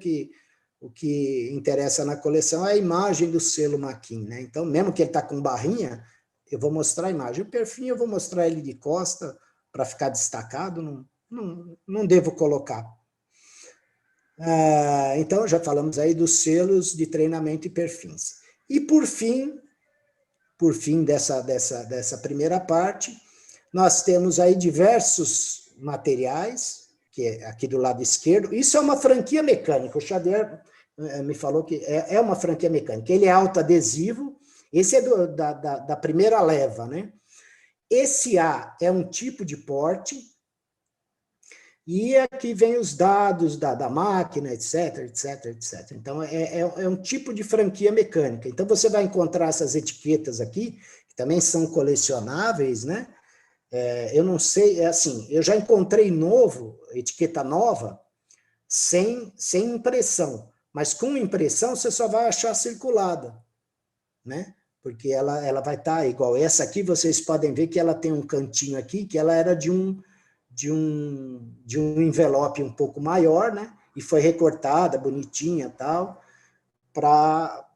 o que interessa na coleção é a imagem do selo Maquin, né? Então, mesmo que ele está com barrinha, eu vou mostrar a imagem. O perfil eu vou mostrar ele de costa, para ficar destacado, não devo colocar. Então, já falamos aí dos selos de treinamento e perfis. E, por fim dessa primeira parte, nós temos aí diversos materiais, que é aqui do lado esquerdo. Isso é uma franquia mecânica. O Xavier me falou que é uma franquia mecânica. Ele é autoadesivo. Esse é da primeira leva, né? Esse A é um tipo de porte, e aqui vem os dados da máquina, etc, etc, etc. Então, é um tipo de franquia mecânica. Então, você vai encontrar essas etiquetas aqui, que também são colecionáveis, né? Eu não sei, assim, eu já encontrei etiqueta nova, sem impressão, mas com impressão você só vai achar circulada, né? Porque ela vai estar igual. Essa aqui, vocês podem ver que ela tem um cantinho aqui, que ela era de um envelope um pouco maior, né? E foi recortada, bonitinha, tal, para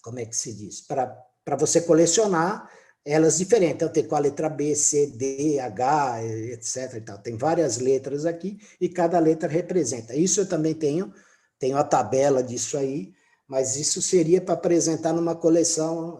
como é que se diz? Para você colecionar elas diferentes. Então, tem com a letra B, C, D, H, etc. E tal. Tem várias letras aqui, e cada letra representa. Isso eu também tenho a tabela disso aí, mas isso seria para apresentar numa coleção,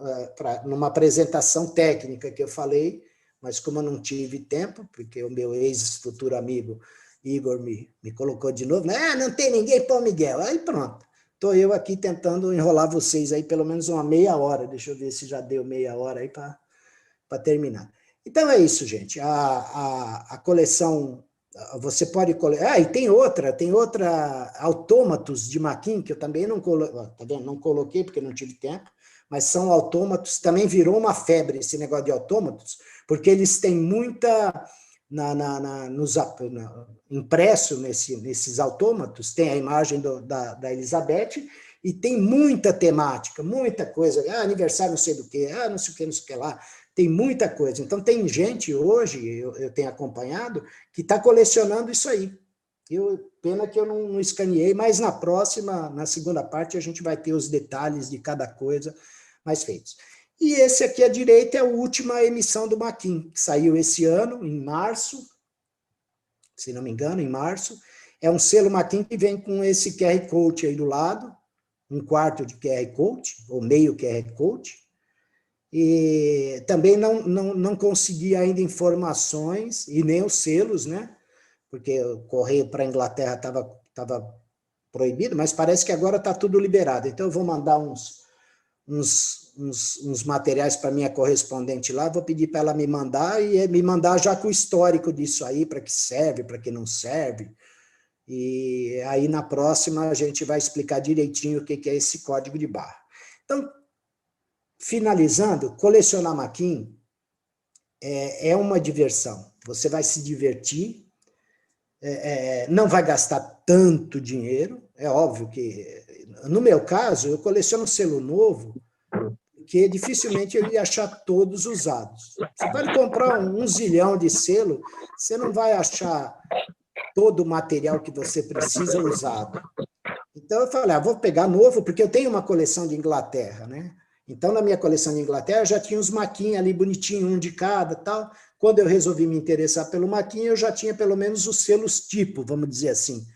numa apresentação técnica que eu falei, mas como eu não tive tempo, porque o meu ex-futuro amigo Igor me colocou de novo, né? Não tem ninguém para o Miguel. Aí pronto, estou eu aqui tentando enrolar vocês aí pelo menos uma meia hora, deixa eu ver se já deu meia hora aí para terminar. Então é isso, gente, a coleção... Você pode... e tem outra autômatos de Maquin, que eu também não coloquei, porque não tive tempo, mas são autômatos, também virou uma febre esse negócio de autômatos, porque eles têm muita... impresso nesses autômatos, tem a imagem da Elizabeth, e tem muita temática, muita coisa, aniversário não sei do que, não sei o que lá, tem muita coisa. Então, tem gente hoje, eu tenho acompanhado, que está colecionando isso aí. Pena que eu não escaneei, mas na próxima, na segunda parte, a gente vai ter os detalhes de cada coisa mais feitos. E esse aqui à direita é a última emissão do Maquin, que saiu esse ano, em março, se não me engano, em março. É um selo Maquin que vem com esse QR Code aí do lado, 1/4 de QR Code, ou meio QR Code. E também não consegui ainda informações, e nem os selos, né? Porque o correio para a Inglaterra estava proibido, mas parece que agora está tudo liberado. Então, eu vou mandar uns materiais para minha correspondente lá, vou pedir para ela me mandar, e me mandar já com o histórico disso aí, para que serve, para que não serve. E aí, na próxima, a gente vai explicar direitinho o que é esse código de barra. Então, finalizando, colecionar Maquin é uma diversão. Você vai se divertir, não vai gastar tanto dinheiro. É óbvio que, no meu caso, eu coleciono selo novo, porque dificilmente eu ia achar todos usados. Você vai comprar um zilhão de selo, você não vai achar todo o material que você precisa usado. Então, eu falei, vou pegar novo, porque eu tenho uma coleção de Inglaterra, né? Então, na minha coleção de Inglaterra, já tinha os Maquin ali bonitinho, um de cada, tal. Quando eu resolvi me interessar pelo Maquin, eu já tinha pelo menos os selos tipo, vamos dizer assim.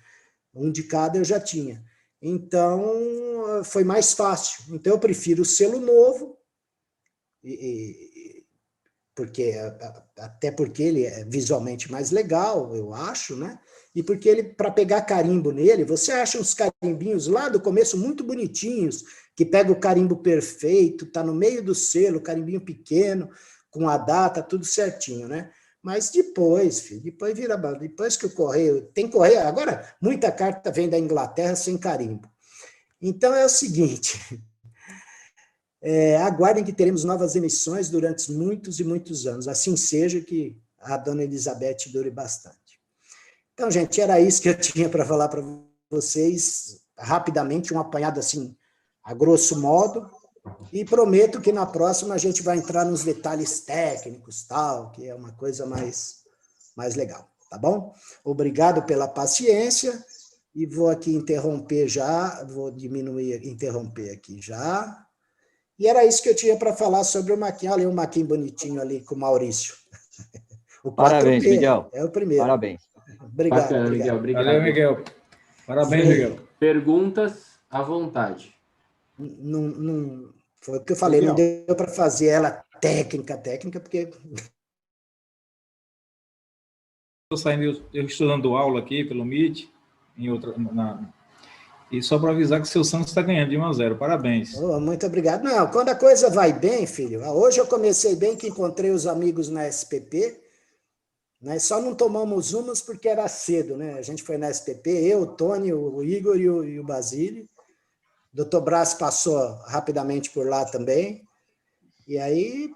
Um de cada eu já tinha. Então, foi mais fácil. Então, eu prefiro o selo novo, até porque ele é visualmente mais legal, eu acho, né? E porque ele, para pegar carimbo nele, você acha uns carimbinhos lá do começo muito bonitinhos, que pega o carimbo perfeito, está no meio do selo, carimbinho pequeno, com a data, tudo certinho, né? Mas depois, filho, depois que o correio... Tem correio... Agora, muita carta vem da Inglaterra sem carimbo. Então, é o seguinte... aguardem que teremos novas emissões durante muitos e muitos anos. Assim seja, que a dona Elizabeth dure bastante. Então, gente, era isso que eu tinha para falar para vocês. Rapidamente, um apanhado assim, a grosso modo. E prometo que na próxima a gente vai entrar nos detalhes técnicos, tal, que é uma coisa mais legal, tá bom? Obrigado pela paciência e vou aqui interromper já, vou interromper aqui já. E era isso que eu tinha para falar sobre o Maquin. Olha o Maquin bonitinho ali com o Maurício. O 4P, Parabéns, Miguel. é o primeiro. Parabéns. Obrigado. Bacana, Miguel. Obrigado. Valeu, Miguel. Parabéns, Miguel. Perguntas à vontade. Não, foi o que eu falei, não deu para fazer ela técnica, porque... Estou saindo, eu estudando aula aqui pelo Meet, e só para avisar que o seu Santos está ganhando de 1-0. Parabéns. Oh, muito obrigado. Não, quando a coisa vai bem, filho, hoje eu comecei bem, que encontrei os amigos na SPP, né? Só não tomamos umas porque era cedo, né? A gente foi na SPP, eu, o Tony, o Igor e o Basílio. O Dr. Brás passou rapidamente por lá também. E aí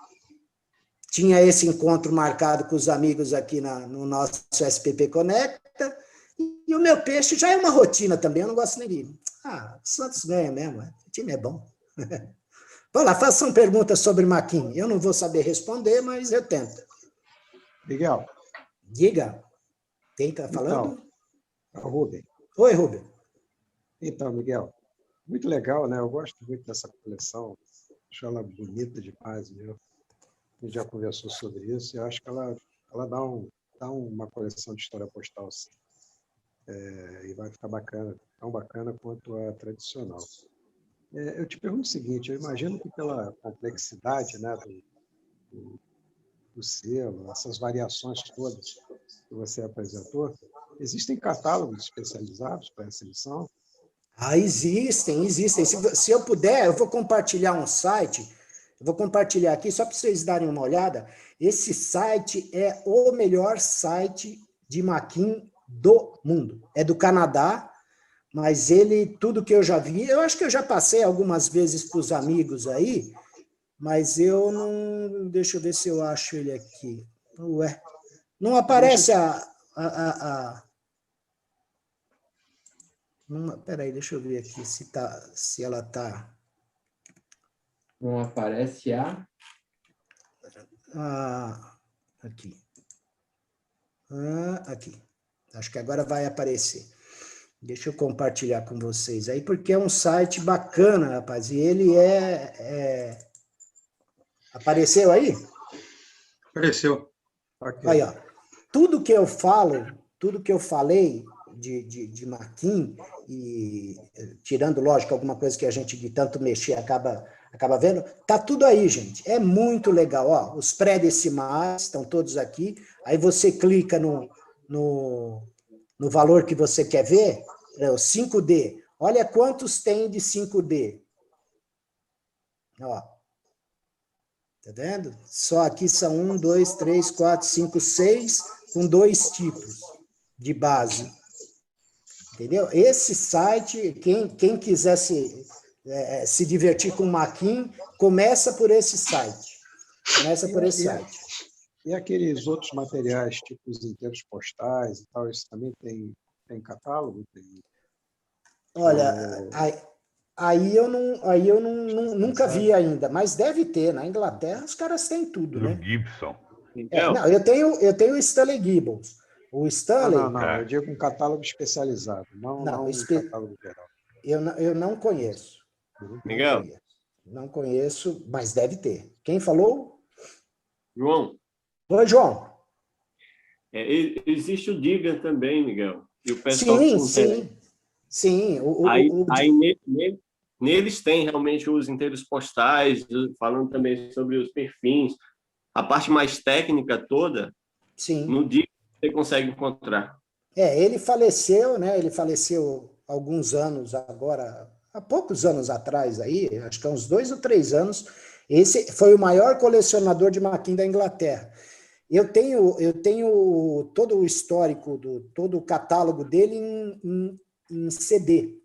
tinha esse encontro marcado com os amigos aqui no nosso SPP Conecta. E o meu peixe já é uma rotina também, eu não gosto nem de... o Santos ganha mesmo, o time é bom. Vamos lá, façam perguntas sobre Maquin. Eu não vou saber responder, mas eu tento. Miguel. Diga. Quem está falando? Então, é o Rubem. Oi, Rubem. Então, Miguel, muito legal, né? Eu gosto muito dessa coleção. Acho ela bonita demais, viu? A gente já conversou sobre isso e acho que ela dá uma coleção de história postal, assim. E vai ficar bacana, tão bacana quanto a tradicional. Eu te pergunto o seguinte, eu imagino que pela complexidade, né, do selo, essas variações todas que você apresentou, existem catálogos especializados para essa edição? Existem. Se eu puder, eu vou compartilhar um site, eu vou compartilhar aqui, só para vocês darem uma olhada. Esse site é o melhor site de Maquin do mundo. É do Canadá, mas tudo que eu já vi, eu acho que eu já passei algumas vezes para os amigos aí, mas eu não... Deixa eu ver se eu acho ele aqui. Ué, não aparece Peraí, deixa eu ver aqui se ela está... Não aparece aqui. Aqui. Acho que agora vai aparecer. Deixa eu compartilhar com vocês aí, porque é um site bacana, rapaz, e ele Apareceu aí? Apareceu. Aí, ó. Tudo que eu falei de Maquin, e tirando, lógico, alguma coisa que a gente de tanto mexer acaba vendo, tá tudo aí, gente. É muito legal. Ó, os pré-decimais estão todos aqui. Aí você clica no valor que você quer ver, o 5D. Olha quantos tem de 5D. Ó. Tá vendo? Só aqui são 1, 2, 3, 4, 5, 6, com 2 tipos de base. Entendeu?Esse site, quem quiser se divertir com o Maquin, começa por esse site. E aqueles outros materiais, tipo os inteiros postais e tal, isso também tem catálogo? Olha, aí eu nunca vi ainda, mas deve ter. Na Inglaterra, os caras têm tudo, né? Gibson. Não, eu tenho o Stanley Gibbons. O Stanley... Não, eu digo um catálogo especializado, não um catálogo geral. Eu não conheço. Miguel? Não conheço, mas deve ter. Quem falou? João. Oi, João. Existe o Diga também, Miguel. E o pessoal sim. Neles tem realmente os inteiros postais, falando também sobre os perfis. A parte mais técnica toda, sim. No Diga você consegue encontrar. Ele faleceu, né? Ele faleceu há alguns anos agora, há poucos anos atrás aí, acho que há uns 2 ou 3 anos. Esse foi o maior colecionador de Maquin da Inglaterra. Eu tenho todo o histórico, todo o catálogo dele em CD.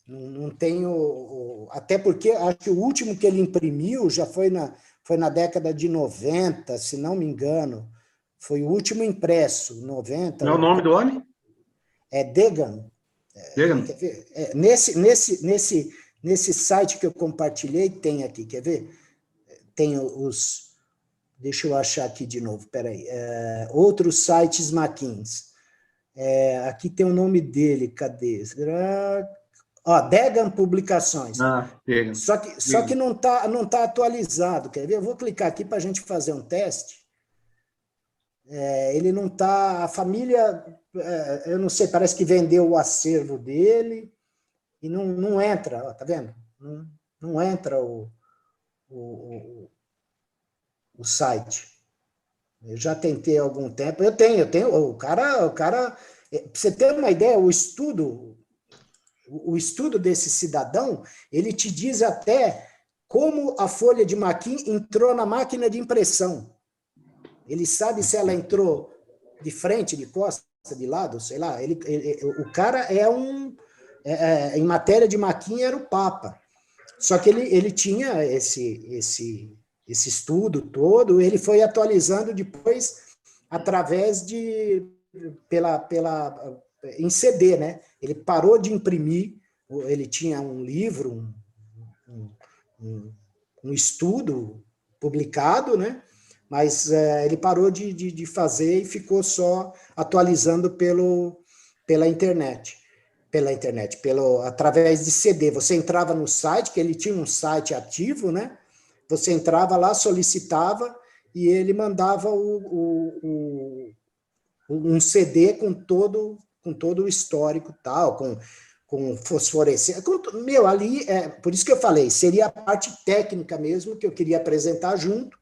Não tenho... Até porque acho que o último que ele imprimiu já foi na década de 90, se não me engano. Foi o úlimo impresso, 90. Não é o nome do homem? É Degan. Degan. Nesse site que eu compartilhei, tem aqui, quer ver? Tem os... Deixa eu achar aqui de novo, espera aí. Outros sites Maquins. Aqui tem o nome dele, cadê? Degan Publicações. Pega. Só que não tá atualizado, quer ver? Eu vou clicar aqui para a gente fazer um teste. Ele não está... A família, eu não sei, parece que vendeu o acervo dele e não entra, ó, tá vendo? Não entra o site. Eu já tentei há algum tempo. Eu tenho. O cara, para você ter uma ideia, o estudo desse cidadão, ele te diz até como a folha de Maquin entrou na máquina de impressão. Ele sabe se ela entrou de frente, de costa, de lado, sei lá. O cara em matéria de Maquin era o Papa. Só que ele tinha esse estudo todo, ele foi atualizando depois através em CD, né? Ele parou de imprimir, ele tinha um livro, um estudo publicado, né? Mas ele parou de fazer e ficou só atualizando pela internet, através de CD. Você entrava no site, que ele tinha um site ativo, né? Você entrava lá, solicitava, e ele mandava um CD com todo o histórico tal, com fosforescência. Ali, por isso que eu falei, seria a parte técnica mesmo, que eu queria apresentar junto,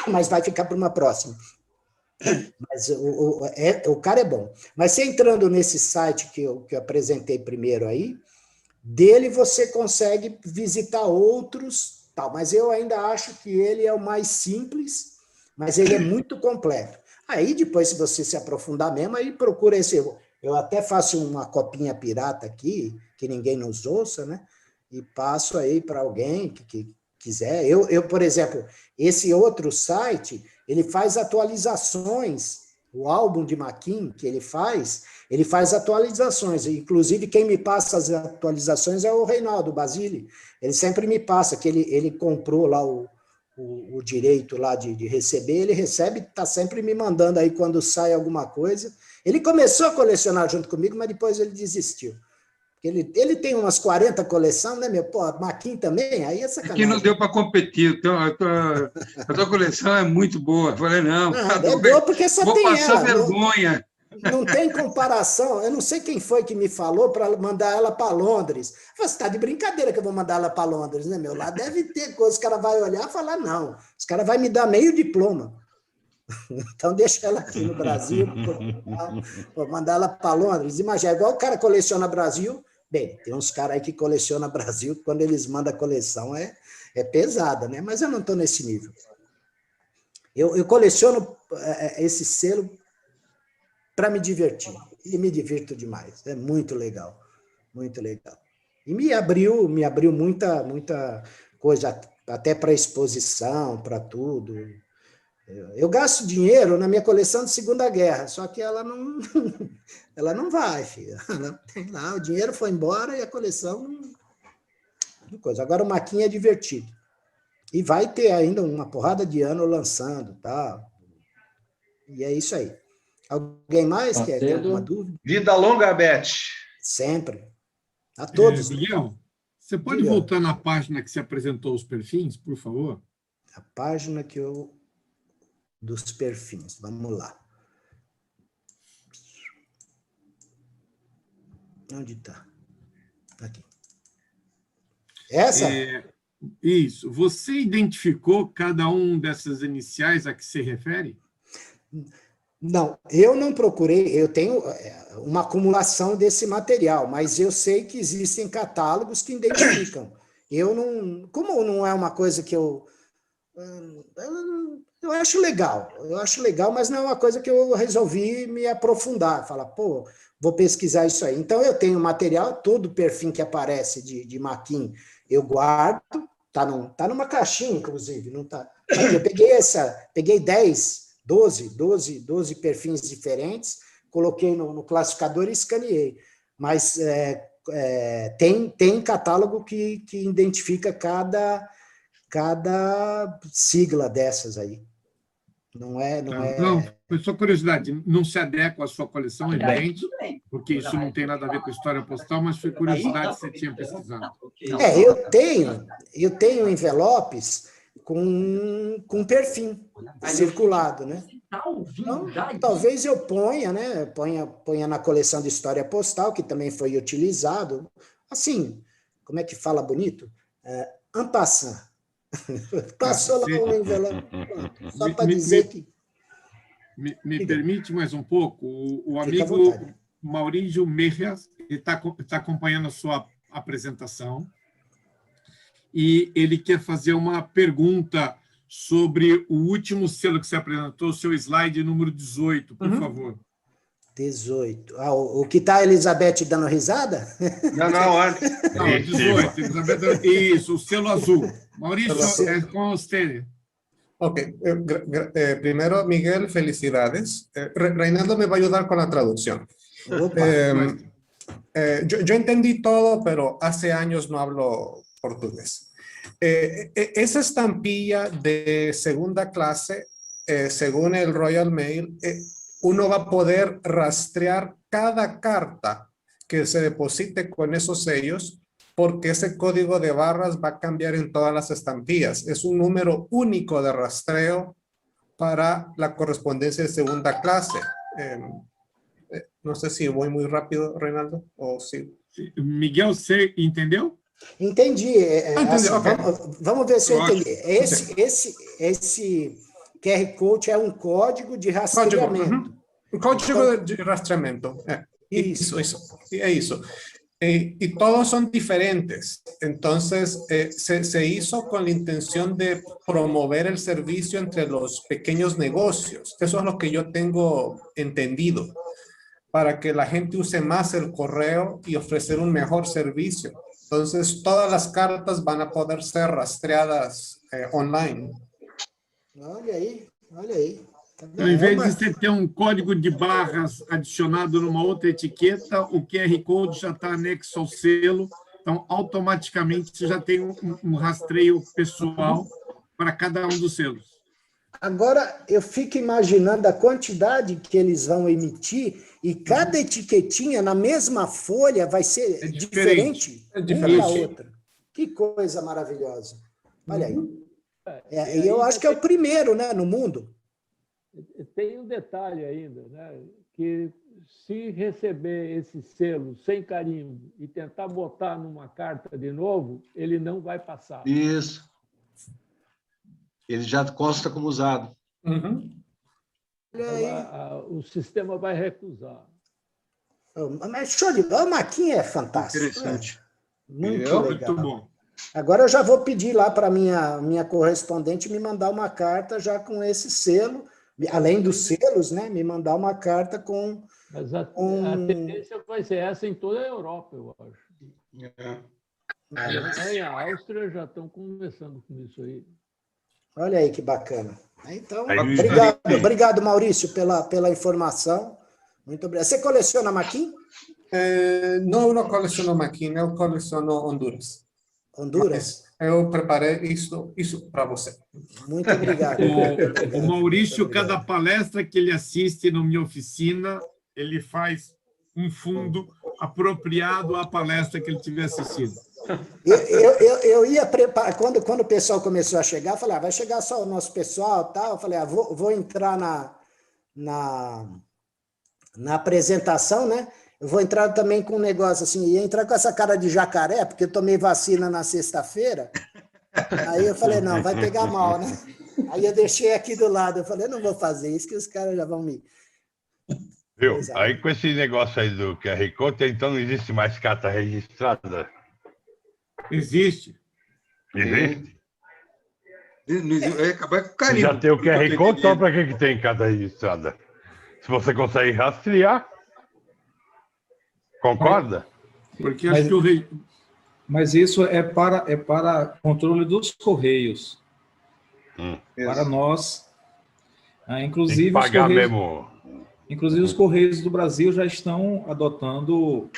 mas vai ficar para uma próxima. Mas o cara é bom. Mas você entrando nesse site que eu apresentei primeiro aí, dele você consegue visitar outros, tal, mas eu ainda acho que ele é o mais simples, mas ele é muito completo. Aí depois, se você se aprofundar mesmo, aí procura esse... Eu até faço uma copinha pirata aqui, que ninguém nos ouça, né? E passo aí para alguém que quiser. Eu, por exemplo, esse outro site, ele faz atualizações, o álbum de Maquin que ele faz atualizações, inclusive quem me passa as atualizações é o Reinaldo Basile, ele sempre me passa, que ele comprou lá o direito lá de receber, ele recebe, está sempre me mandando aí quando sai alguma coisa. Ele começou a colecionar junto comigo, mas depois ele desistiu. Ele tem umas 40 coleções, né, meu? Pô, Maquin também, aí é sacanagem. Aqui não deu para competir, então, a tua coleção é muito boa. Eu falei, não, é boa porque só vou tem passar ela. vergonha. Não tem comparação. Eu não sei quem foi que me falou para mandar ela para Londres. Você está de brincadeira que eu vou mandar ela para Londres, né, meu? Lá deve ter coisa, os caras vão olhar e falar, não, os caras vão me dar meio diploma. Então, deixa ela aqui no Brasil, vou mandar ela para Londres. Imagina, igual o cara coleciona Brasil. Bem, tem uns caras aí que colecionam Brasil, quando eles mandam a coleção é pesada, né? Mas eu não estou nesse nível. Eu coleciono esse selo para me divertir, e me divirto demais. É muito legal, muito legal. E me abriu muita coisa, até para exposição, para tudo. Eu gasto dinheiro na minha coleção de Segunda Guerra, só que ela não vai, filha. Ela tem lá, o dinheiro foi embora e a coleção não coisa. Agora o Maquin é divertido. E vai ter ainda uma porrada de ano lançando, tá? E é isso aí. Alguém mais quer ter alguma dúvida? Vida longa, Beth. Sempre. A todos. Miguel, você pode voltar na página que você apresentou os perfis, por favor? A página dos perfis. Vamos lá. Onde está? Aqui. Essa? Isso. Você identificou cada um dessas iniciais a que se refere? Não, eu não procurei, eu tenho uma acumulação desse material, mas eu sei que existem catálogos que identificam. Eu não, como não é uma coisa que eu acho legal, mas não é uma coisa que eu resolvi me aprofundar, falar, pô, vou pesquisar isso aí. Então, eu tenho material, todo o perfil que aparece de Maquin, eu guardo, tá numa caixinha, inclusive, não tá? Eu peguei 12 perfis diferentes, coloquei no classificador e escaneei. Mas tem catálogo que identifica cada sigla dessas aí. Não é... Não, foi só curiosidade, não se adequa à sua coleção, evidente, porque isso não tem nada a ver com a história postal, mas foi curiosidade que você tinha pesquisado. Eu tenho envelopes com perfil circulado, né? Então, talvez eu ponha, né? Ponha na coleção de história postal, que também foi utilizado. Assim, como é que fala bonito? En passant. Passou lá um envelope, só para dizer que... Me permite mais um pouco? O amigo Maurício Mejas está acompanhando a sua apresentação e ele quer fazer uma pergunta sobre o último selo que você apresentou, o seu slide número 18, por favor. 18. O que está a Elizabeth dando risada? Não, antes. Não, 18. Elizabeth, isso, o selo azul. Maurício, é com você. Ok. Primero, Miguel, felicidades. Reinaldo me va a ayudar con la traducción. Yo entendí todo, pero hace años no hablo portugués. Esa estampilla de segunda clase, según el Royal Mail, uno va a poder rastrear cada carta que se deposite con esos sellos, porque ese código de barras va a cambiar en todas las estampillas. Es un número único de rastreo para la correspondencia de segunda clase. No sé si voy muy rápido, Reinaldo, o sí. Miguel, você entendeu? Entendi. Okay. Vamos ver se eu entendi. Esse QR Code é um código de rastreamento. Código de rastreamiento. Eso. Y todos son diferentes. Entonces, se hizo con la intención de promover el servicio entre los pequeños negocios. Eso es lo que yo tengo entendido, para que la gente use más el correo y ofrecer un mejor servicio. Entonces, todas las cartas van a poder ser rastreadas online. Olha aí, olha aí. Então, em vez de você ter um código de barras adicionado numa outra etiqueta, o QR Code já está anexo ao selo, então, automaticamente, você já tem um rastreio pessoal para cada um dos selos. Agora, eu fico imaginando a quantidade que eles vão emitir e cada etiquetinha na mesma folha vai ser diferente uma da outra. Que coisa maravilhosa. Olha aí. E eu acho que é o primeiro, né, no mundo. Tem um detalhe ainda, né, que se receber esse selo sem carimbo e tentar botar numa carta de novo, ele não vai passar. Isso. Ele já consta como usado. O sistema vai recusar. Mas show de bola, a Maquinha é fantástico. Interessante. Muito legal. Muito bom. Agora eu já vou pedir lá para a minha correspondente me mandar uma carta já com esse selo, além dos selos, né? Me mandar uma carta com... Mas a tendência vai ser essa em toda a Europa, eu acho. A Alemanha e a Áustria já estão começando com isso aí. Olha aí que bacana. Então, obrigado, Maurício, pela informação. Muito obrigado. Você coleciona maquin? Não, não coleciono maquin, eu coleciono Honduras. Honduras? Eu preparei isso para você. Muito obrigado. O Maurício, cada palestra que ele assiste na minha oficina, ele faz um fundo apropriado à palestra que ele tiver assistido. Eu ia preparar, quando o pessoal começou a chegar, eu falei, vai chegar só o nosso pessoal, tal. Eu falei, vou entrar na apresentação, né? Eu vou entrar também com um negócio assim, ia entrar com essa cara de jacaré, porque eu tomei vacina na sexta-feira. Aí eu falei, não, vai pegar mal, né? Aí eu deixei aqui do lado, eu falei, não vou fazer isso, que os caras já vão me... Viu? Aí com esse negócio aí do QR Code, então não existe mais carta registrada? Existe. Existe? Acabar com carimbo. Já tem o QR Code, então para que tem carta registrada? Se você consegue rastrear, concorda? Porque acho que Mas isso é para controle dos Correios. Para nós. Inclusive, tem que pagar mesmo. Inclusive, os Correios do Brasil já estão adotando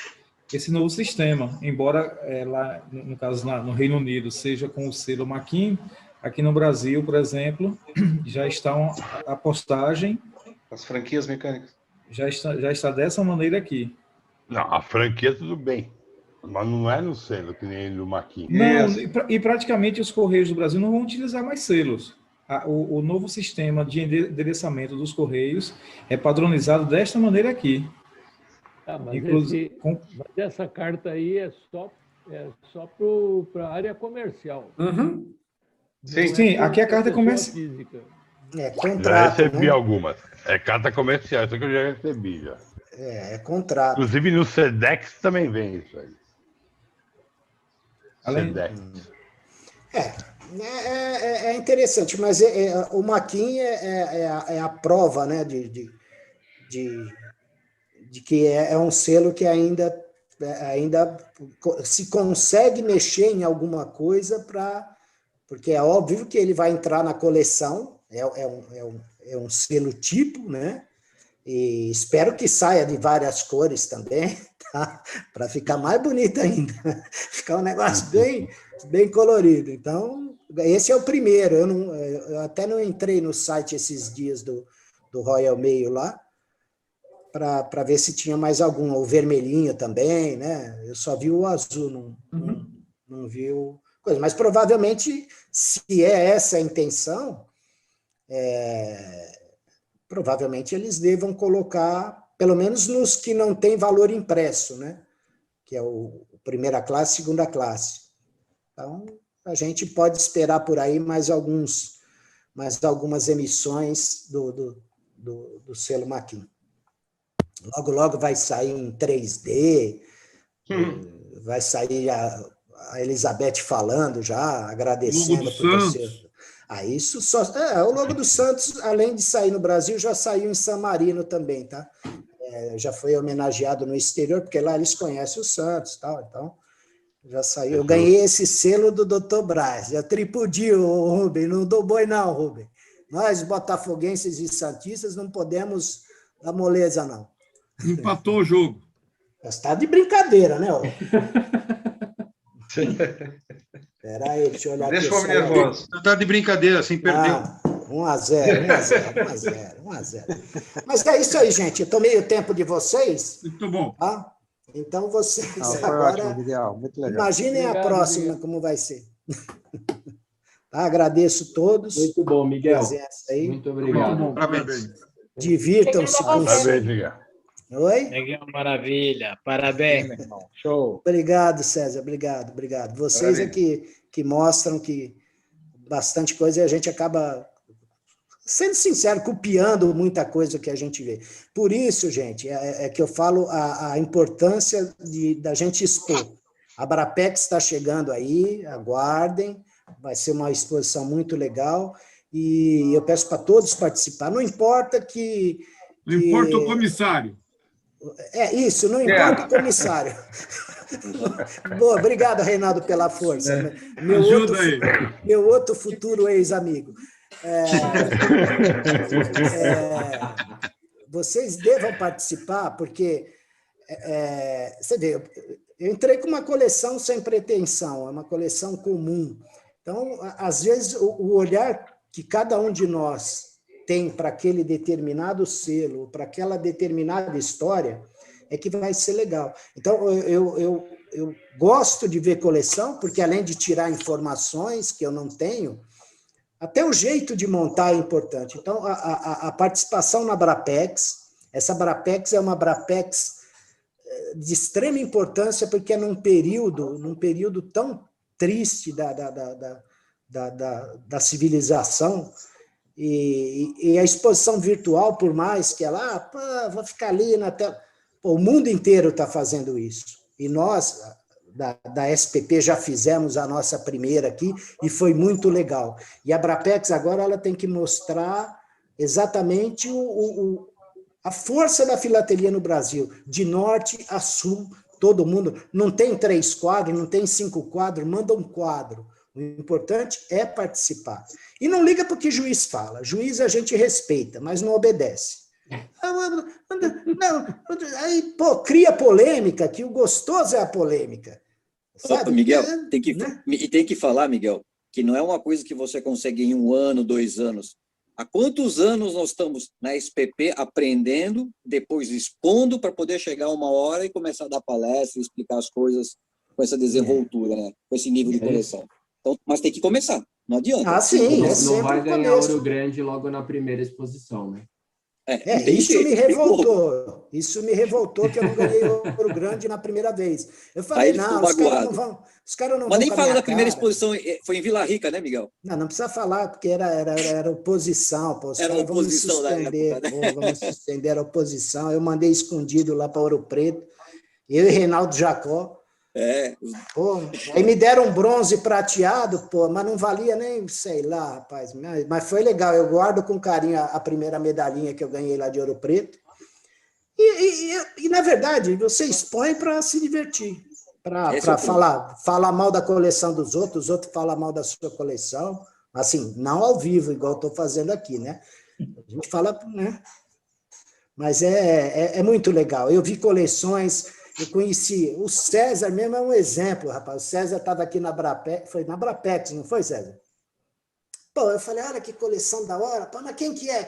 esse novo sistema, embora lá, no caso, no Reino Unido, seja com o selo Maquin, aqui no Brasil, por exemplo, já está a postagem... As franquias mecânicas. Já está dessa maneira aqui. Não, a franquia tudo bem, mas não é no selo, que nem no Maquin. Não, e praticamente os Correios do Brasil não vão utilizar mais selos. O novo sistema de endereçamento dos Correios é padronizado desta maneira aqui. Mas essa carta aí é só para a área comercial. Uhum. Sim, aqui a carta é comercial. É contrato. Já recebi né? algumas. É carta comercial, isso que eu já recebi já. É contrato. Inclusive no SEDEX também vem isso aí. SEDEX. É interessante, mas o Maquin é a prova, né, de que é um selo que ainda se consegue mexer em alguma coisa porque é óbvio que ele vai entrar na coleção, é um selo tipo, né? E espero que saia de várias cores também, tá? Para ficar mais bonito ainda, ficar um negócio bem colorido. Então, esse é o primeiro. Eu até não entrei no site esses dias do Royal Mail lá, para ver se tinha mais algum, o vermelhinho também, né? Eu só vi o azul, não vi o coisa. Mas provavelmente, se é essa a intenção, provavelmente eles devam colocar, pelo menos nos que não tem valor impresso, né? Que é o primeira classe, segunda classe. Então, a gente pode esperar por aí mais algumas emissões do selo Maquin. Logo, logo vai sair em 3D, vai sair a Elizabeth falando já, agradecendo por você. Isso só... o logo do Santos, além de sair no Brasil, já saiu em San Marino também, tá? Já foi homenageado no exterior, porque lá eles conhecem o Santos, tal, então já saiu. Eu ganhei esse selo do Dr. Braz, já tripudio, Rubem, não dou boi não, Rubem. Nós, botafoguenses e santistas, não podemos dar moleza, não. Empatou o jogo. Você está de brincadeira, né? Espera aí, deixa eu olhar aqui. Deixa eu nervoso. Está de brincadeira, assim, perdeu. 1-0. Mas é isso aí, gente. Eu tomei o tempo de vocês. Muito bom. Tá? Então, vocês foi agora... ótimo, Miguel. Muito legal. Imaginem a próxima, como vai ser. Tá? Agradeço todos. Muito bom, Miguel. Aí. Muito obrigado. Muito bom, parabéns. Divirtam-se com... Parabéns, Miguel. Oi? Miguel, maravilha. Parabéns, meu irmão. Show. Obrigado, César. Obrigado. Vocês é que mostram que bastante coisa e a gente acaba, sendo sincero, copiando muita coisa que a gente vê. Por isso, gente, é que eu falo a importância da gente expor. A Brapex está chegando aí, aguardem, vai ser uma exposição muito legal e eu peço para todos participar. Não importa que... Não importa o comissário. Isso, não importa o comissário. Boa, obrigado, Reinaldo, pela força. Meu outro futuro ex-amigo. Vocês devam participar, porque você vê, eu entrei com uma coleção sem pretensão, é uma coleção comum. Então, às vezes, o olhar que cada um de nós tem para aquele determinado selo, para aquela determinada história, é que vai ser legal. Então, eu gosto de ver coleção, porque além de tirar informações que eu não tenho, até o jeito de montar é importante. Então, a participação na Brapex, essa Brapex é uma Brapex de extrema importância, porque é num período tão triste da civilização. E a exposição virtual, por mais que ela vai ficar ali na tela, o mundo inteiro está fazendo isso. E nós, da SPP, já fizemos a nossa primeira aqui e foi muito legal. E a Brapex agora ela tem que mostrar exatamente a força da filatelia no Brasil, de norte a sul, todo mundo. Não tem 3 quadros, não tem 5 quadros, manda um quadro. O importante é participar. E não liga porque juiz fala. Juiz a gente respeita, mas não obedece. Não, Aí, pô, cria polêmica, que o gostoso é a polêmica. Sabe? Miguel, Né? tem que falar, Miguel, que não é uma coisa que você consegue em 1 ano, 2 anos. Há quantos anos nós estamos na SPP aprendendo, depois expondo para poder chegar uma hora e começar a dar palestra, explicar as coisas com essa desenvoltura, né? Com esse nível de coleção. Então, mas tem que começar, não adianta. Sim, não vai ganhar Ouro Grande logo na primeira exposição, né? Isso me revoltou. Isso me revoltou que eu não ganhei Ouro Grande na primeira vez. Eu falei, não, os caras não vão. Os caras não Mas vão nem com a fala minha da primeira cara. exposição, foi em Vila Rica, né, Miguel? Não precisa falar, porque era oposição. Pô, os Era caras vão me oposição da suspender, época, né? pô, vão me suspender a oposição. Eu mandei escondido lá para Ouro Preto. Eu e Reinaldo Jacó. Pô, aí me deram um bronze prateado, pô, mas não valia nem, sei lá, rapaz. Mas foi legal, eu guardo com carinho a primeira medalhinha que eu ganhei lá de Ouro Preto. E na verdade, você expõe para se divertir, para falar mal da coleção dos outros, os outros falam mal da sua coleção, assim, não ao vivo, igual estou fazendo aqui, né? A gente fala, né? Mas é muito legal. Eu vi coleções. Eu conheci, o César mesmo é um exemplo, rapaz. O César estava aqui na Brapex, foi na Brapex, não foi, César? Pô, eu falei, olha que coleção da hora. Pô, mas quem que é?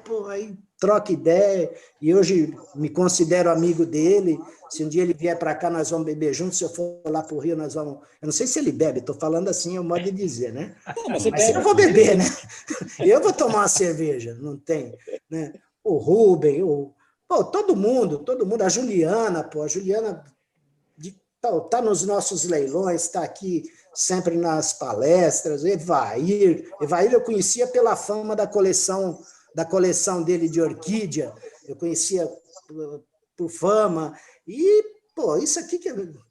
Pô, aí troca ideia. E hoje me considero amigo dele. Se um dia ele vier para cá, nós vamos beber juntos. Se eu for lá para o Rio, nós vamos... Eu não sei se ele bebe, estou falando assim, é o modo de dizer, né? Mas eu vou beber, né? Eu vou tomar uma cerveja, não tem, né? O Rubem, Pô, todo mundo, a Juliana, pô, a Juliana tá nos nossos leilões, está aqui sempre nas palestras, Evair eu conhecia pela fama da coleção dele de orquídea, eu conhecia por fama, e, pô, isso aqui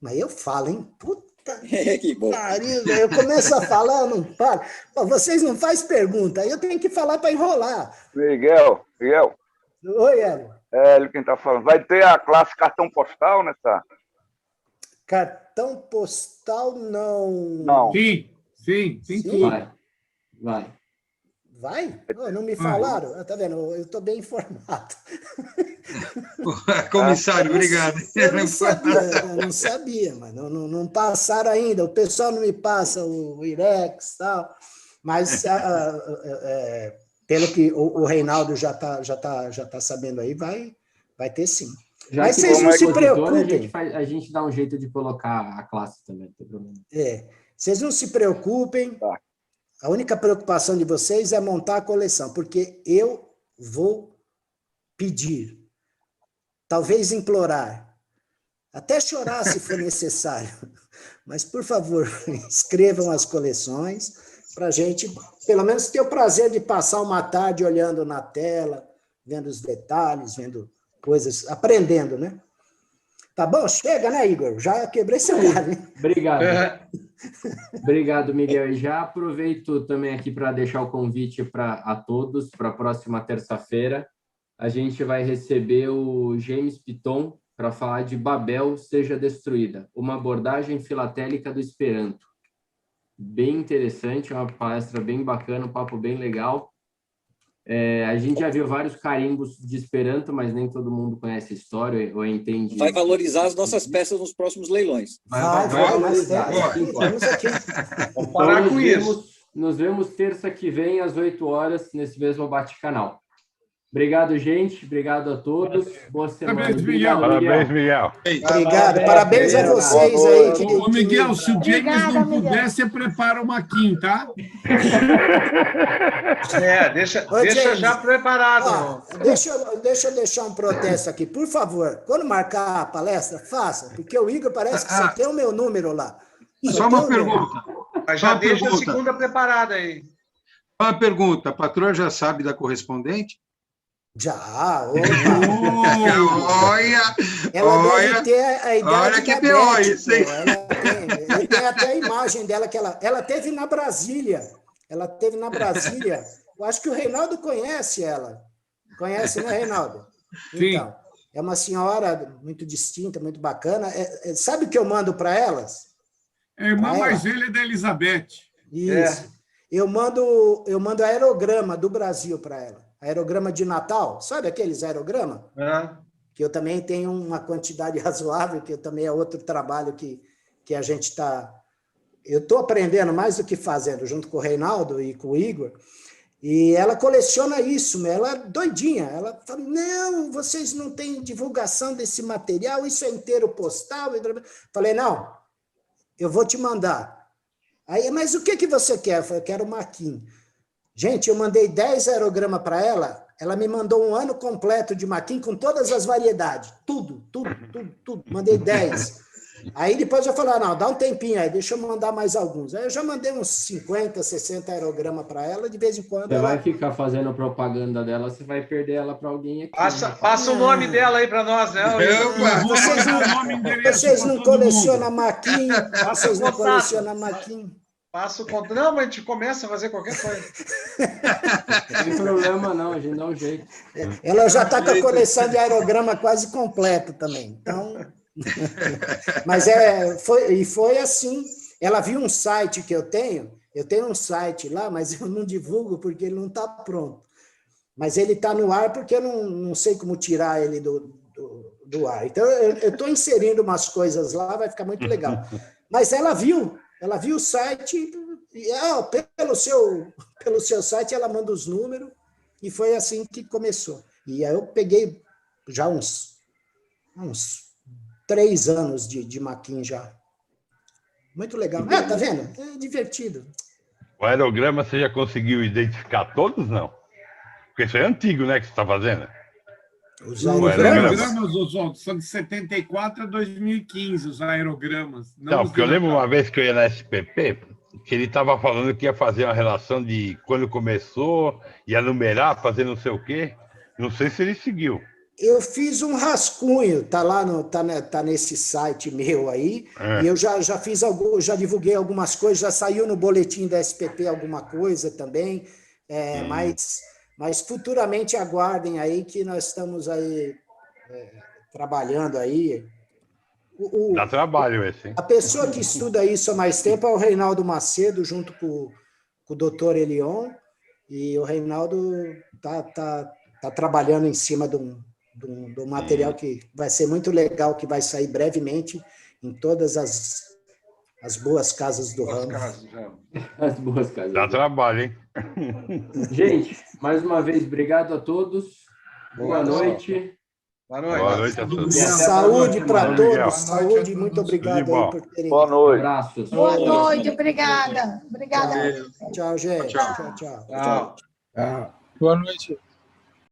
mas eu falo, hein, puta que pariu, eu começo a falar, não paro, pô, vocês não fazem pergunta, aí eu tenho que falar para enrolar. Miguel. Oi, Hélio. Hélio, quem está falando. Vai ter a classe cartão postal nessa? Cartão postal, não. Não. Sim, tem tudo. Vai? Oh, não me falaram? Tá vendo? Eu estou bem informado. Comissário, obrigado. Eu não sabia, mas não passaram ainda. O pessoal não me passa o IREX e tal. Mas... pelo que o Reinaldo já tá sabendo aí, vai ter sim. Mas vocês não se preocupem. A gente dá um jeito de colocar a classe também, não tem problema. Vocês não se preocupem. A única preocupação de vocês é montar a coleção, porque eu vou pedir, talvez implorar, até chorar se for necessário, mas, por favor, escrevam as coleções, para a gente, pelo menos, ter o prazer de passar uma tarde olhando na tela, vendo os detalhes, vendo coisas, aprendendo, né? Tá bom? Chega, né, Igor? Já quebrei seu galho, hein? Obrigado. Obrigado, Miguel. E já aproveito também aqui para deixar o convite a todos para a próxima terça-feira. A gente vai receber o James Piton para falar de Babel Seja Destruída, uma abordagem filatélica do Esperanto. Bem interessante, é uma palestra bem bacana, um papo bem legal. A gente já viu vários carimbos de Esperanto, mas nem todo mundo conhece a história ou entende. Vai valorizar as nossas peças nos próximos leilões. Vai valorizar. Vamos parar com isso. Nos vemos terça que vem, às 8 horas, nesse mesmo bate-canal. Obrigado, gente. Obrigado a todos. Boa semana. Parabéns, Miguel. Obrigado. Parabéns a vocês aí. Ô, Miguel, se o James não puder, você prepara uma Kim, tá? Deixa já preparado. Deixa eu deixar um protesto aqui. Por favor, quando marcar a palestra, faça, porque o Igor parece que só tem o meu número lá. Só uma pergunta. Mas já deixa a segunda preparada aí. Uma pergunta. A patroa já sabe da correspondente? Já, olha, ela deve ter a idade olha que da pior Beth, isso, hein? Ela tem até a imagem dela que ela teve na Brasília. Eu acho que o Reinaldo conhece ela. Conhece, né, Reinaldo? Então, Sim. É uma senhora muito distinta, muito bacana. Sabe o que eu mando para elas? É a irmã mais velha da Elizabeth. Isso. Eu mando aerograma do Brasil para ela. Aerograma de Natal, sabe aqueles aerogramas? que eu também tenho uma quantidade razoável, que também é outro trabalho que a gente está... Eu estou aprendendo mais do que fazendo, junto com o Reinaldo e com o Igor, e ela coleciona isso, ela é doidinha, ela fala, não, vocês não têm divulgação desse material, isso é inteiro postal. Falei, não, eu vou te mandar. Aí, mas o que você quer? Eu falei, eu quero maquin. Gente, eu mandei 10 aerogramas para ela me mandou um ano completo de maquin com todas as variedades, tudo, mandei 10. Aí depois eu falei, não, dá um tempinho aí, deixa eu mandar mais alguns. Aí eu já mandei uns 50, 60 aerogramas para ela, de vez em quando. Você vai ficar fazendo propaganda dela, você vai perder ela para alguém aqui. Passa o nome dela aí para nós, né? Vocês não colecionam maquin? Vocês não colecionam maquin? Passa o contato. Não, mas a gente começa a fazer qualquer coisa. Não tem problema não, a gente dá um jeito. Ela já está com a coleção de aerograma quase completa também, então... Mas foi assim, ela viu um site que eu tenho um site lá, mas eu não divulgo porque ele não está pronto. Mas ele está no ar porque eu não sei como tirar ele do ar. Então, eu estou inserindo umas coisas lá, vai ficar muito legal. Mas ela viu o site, e pelo seu site ela manda os números, e foi assim que começou. E aí eu peguei já uns 3 anos de maquin já. Muito legal. Tá vendo? É divertido. O aerograma você já conseguiu identificar todos, não? Porque isso é antigo, né, que você está fazendo? Os aerogramas, Oswaldo, são de 74 a 2015, os aerogramas. Não, porque eu lembro uma vez que eu ia na SPP, que ele estava falando que ia fazer uma relação de quando começou, ia numerar, fazer não sei o quê. Não sei se ele seguiu. Eu fiz um rascunho, tá nesse site meu aí, e eu já fiz já divulguei algumas coisas, já saiu no boletim da SPP alguma coisa também, mas futuramente aguardem aí que nós estamos aí trabalhando aí. Dá trabalho esse, hein? A pessoa que estuda isso há mais tempo é o Reinaldo Macedo, junto com o doutor Elion, e o Reinaldo tá trabalhando em cima do material que vai ser muito legal, que vai sair brevemente em todas as boas casas do ramo. As boas casas. Dá trabalho, hein? Gente, mais uma vez, obrigado a todos. Boa noite. Boa noite. Boa noite a todos. Saúde para todos. Saúde, muito obrigado aí por terem. Boa noite. Abraços. Boa noite, obrigada. Obrigada. Tchau, gente. Tchau. Boa noite.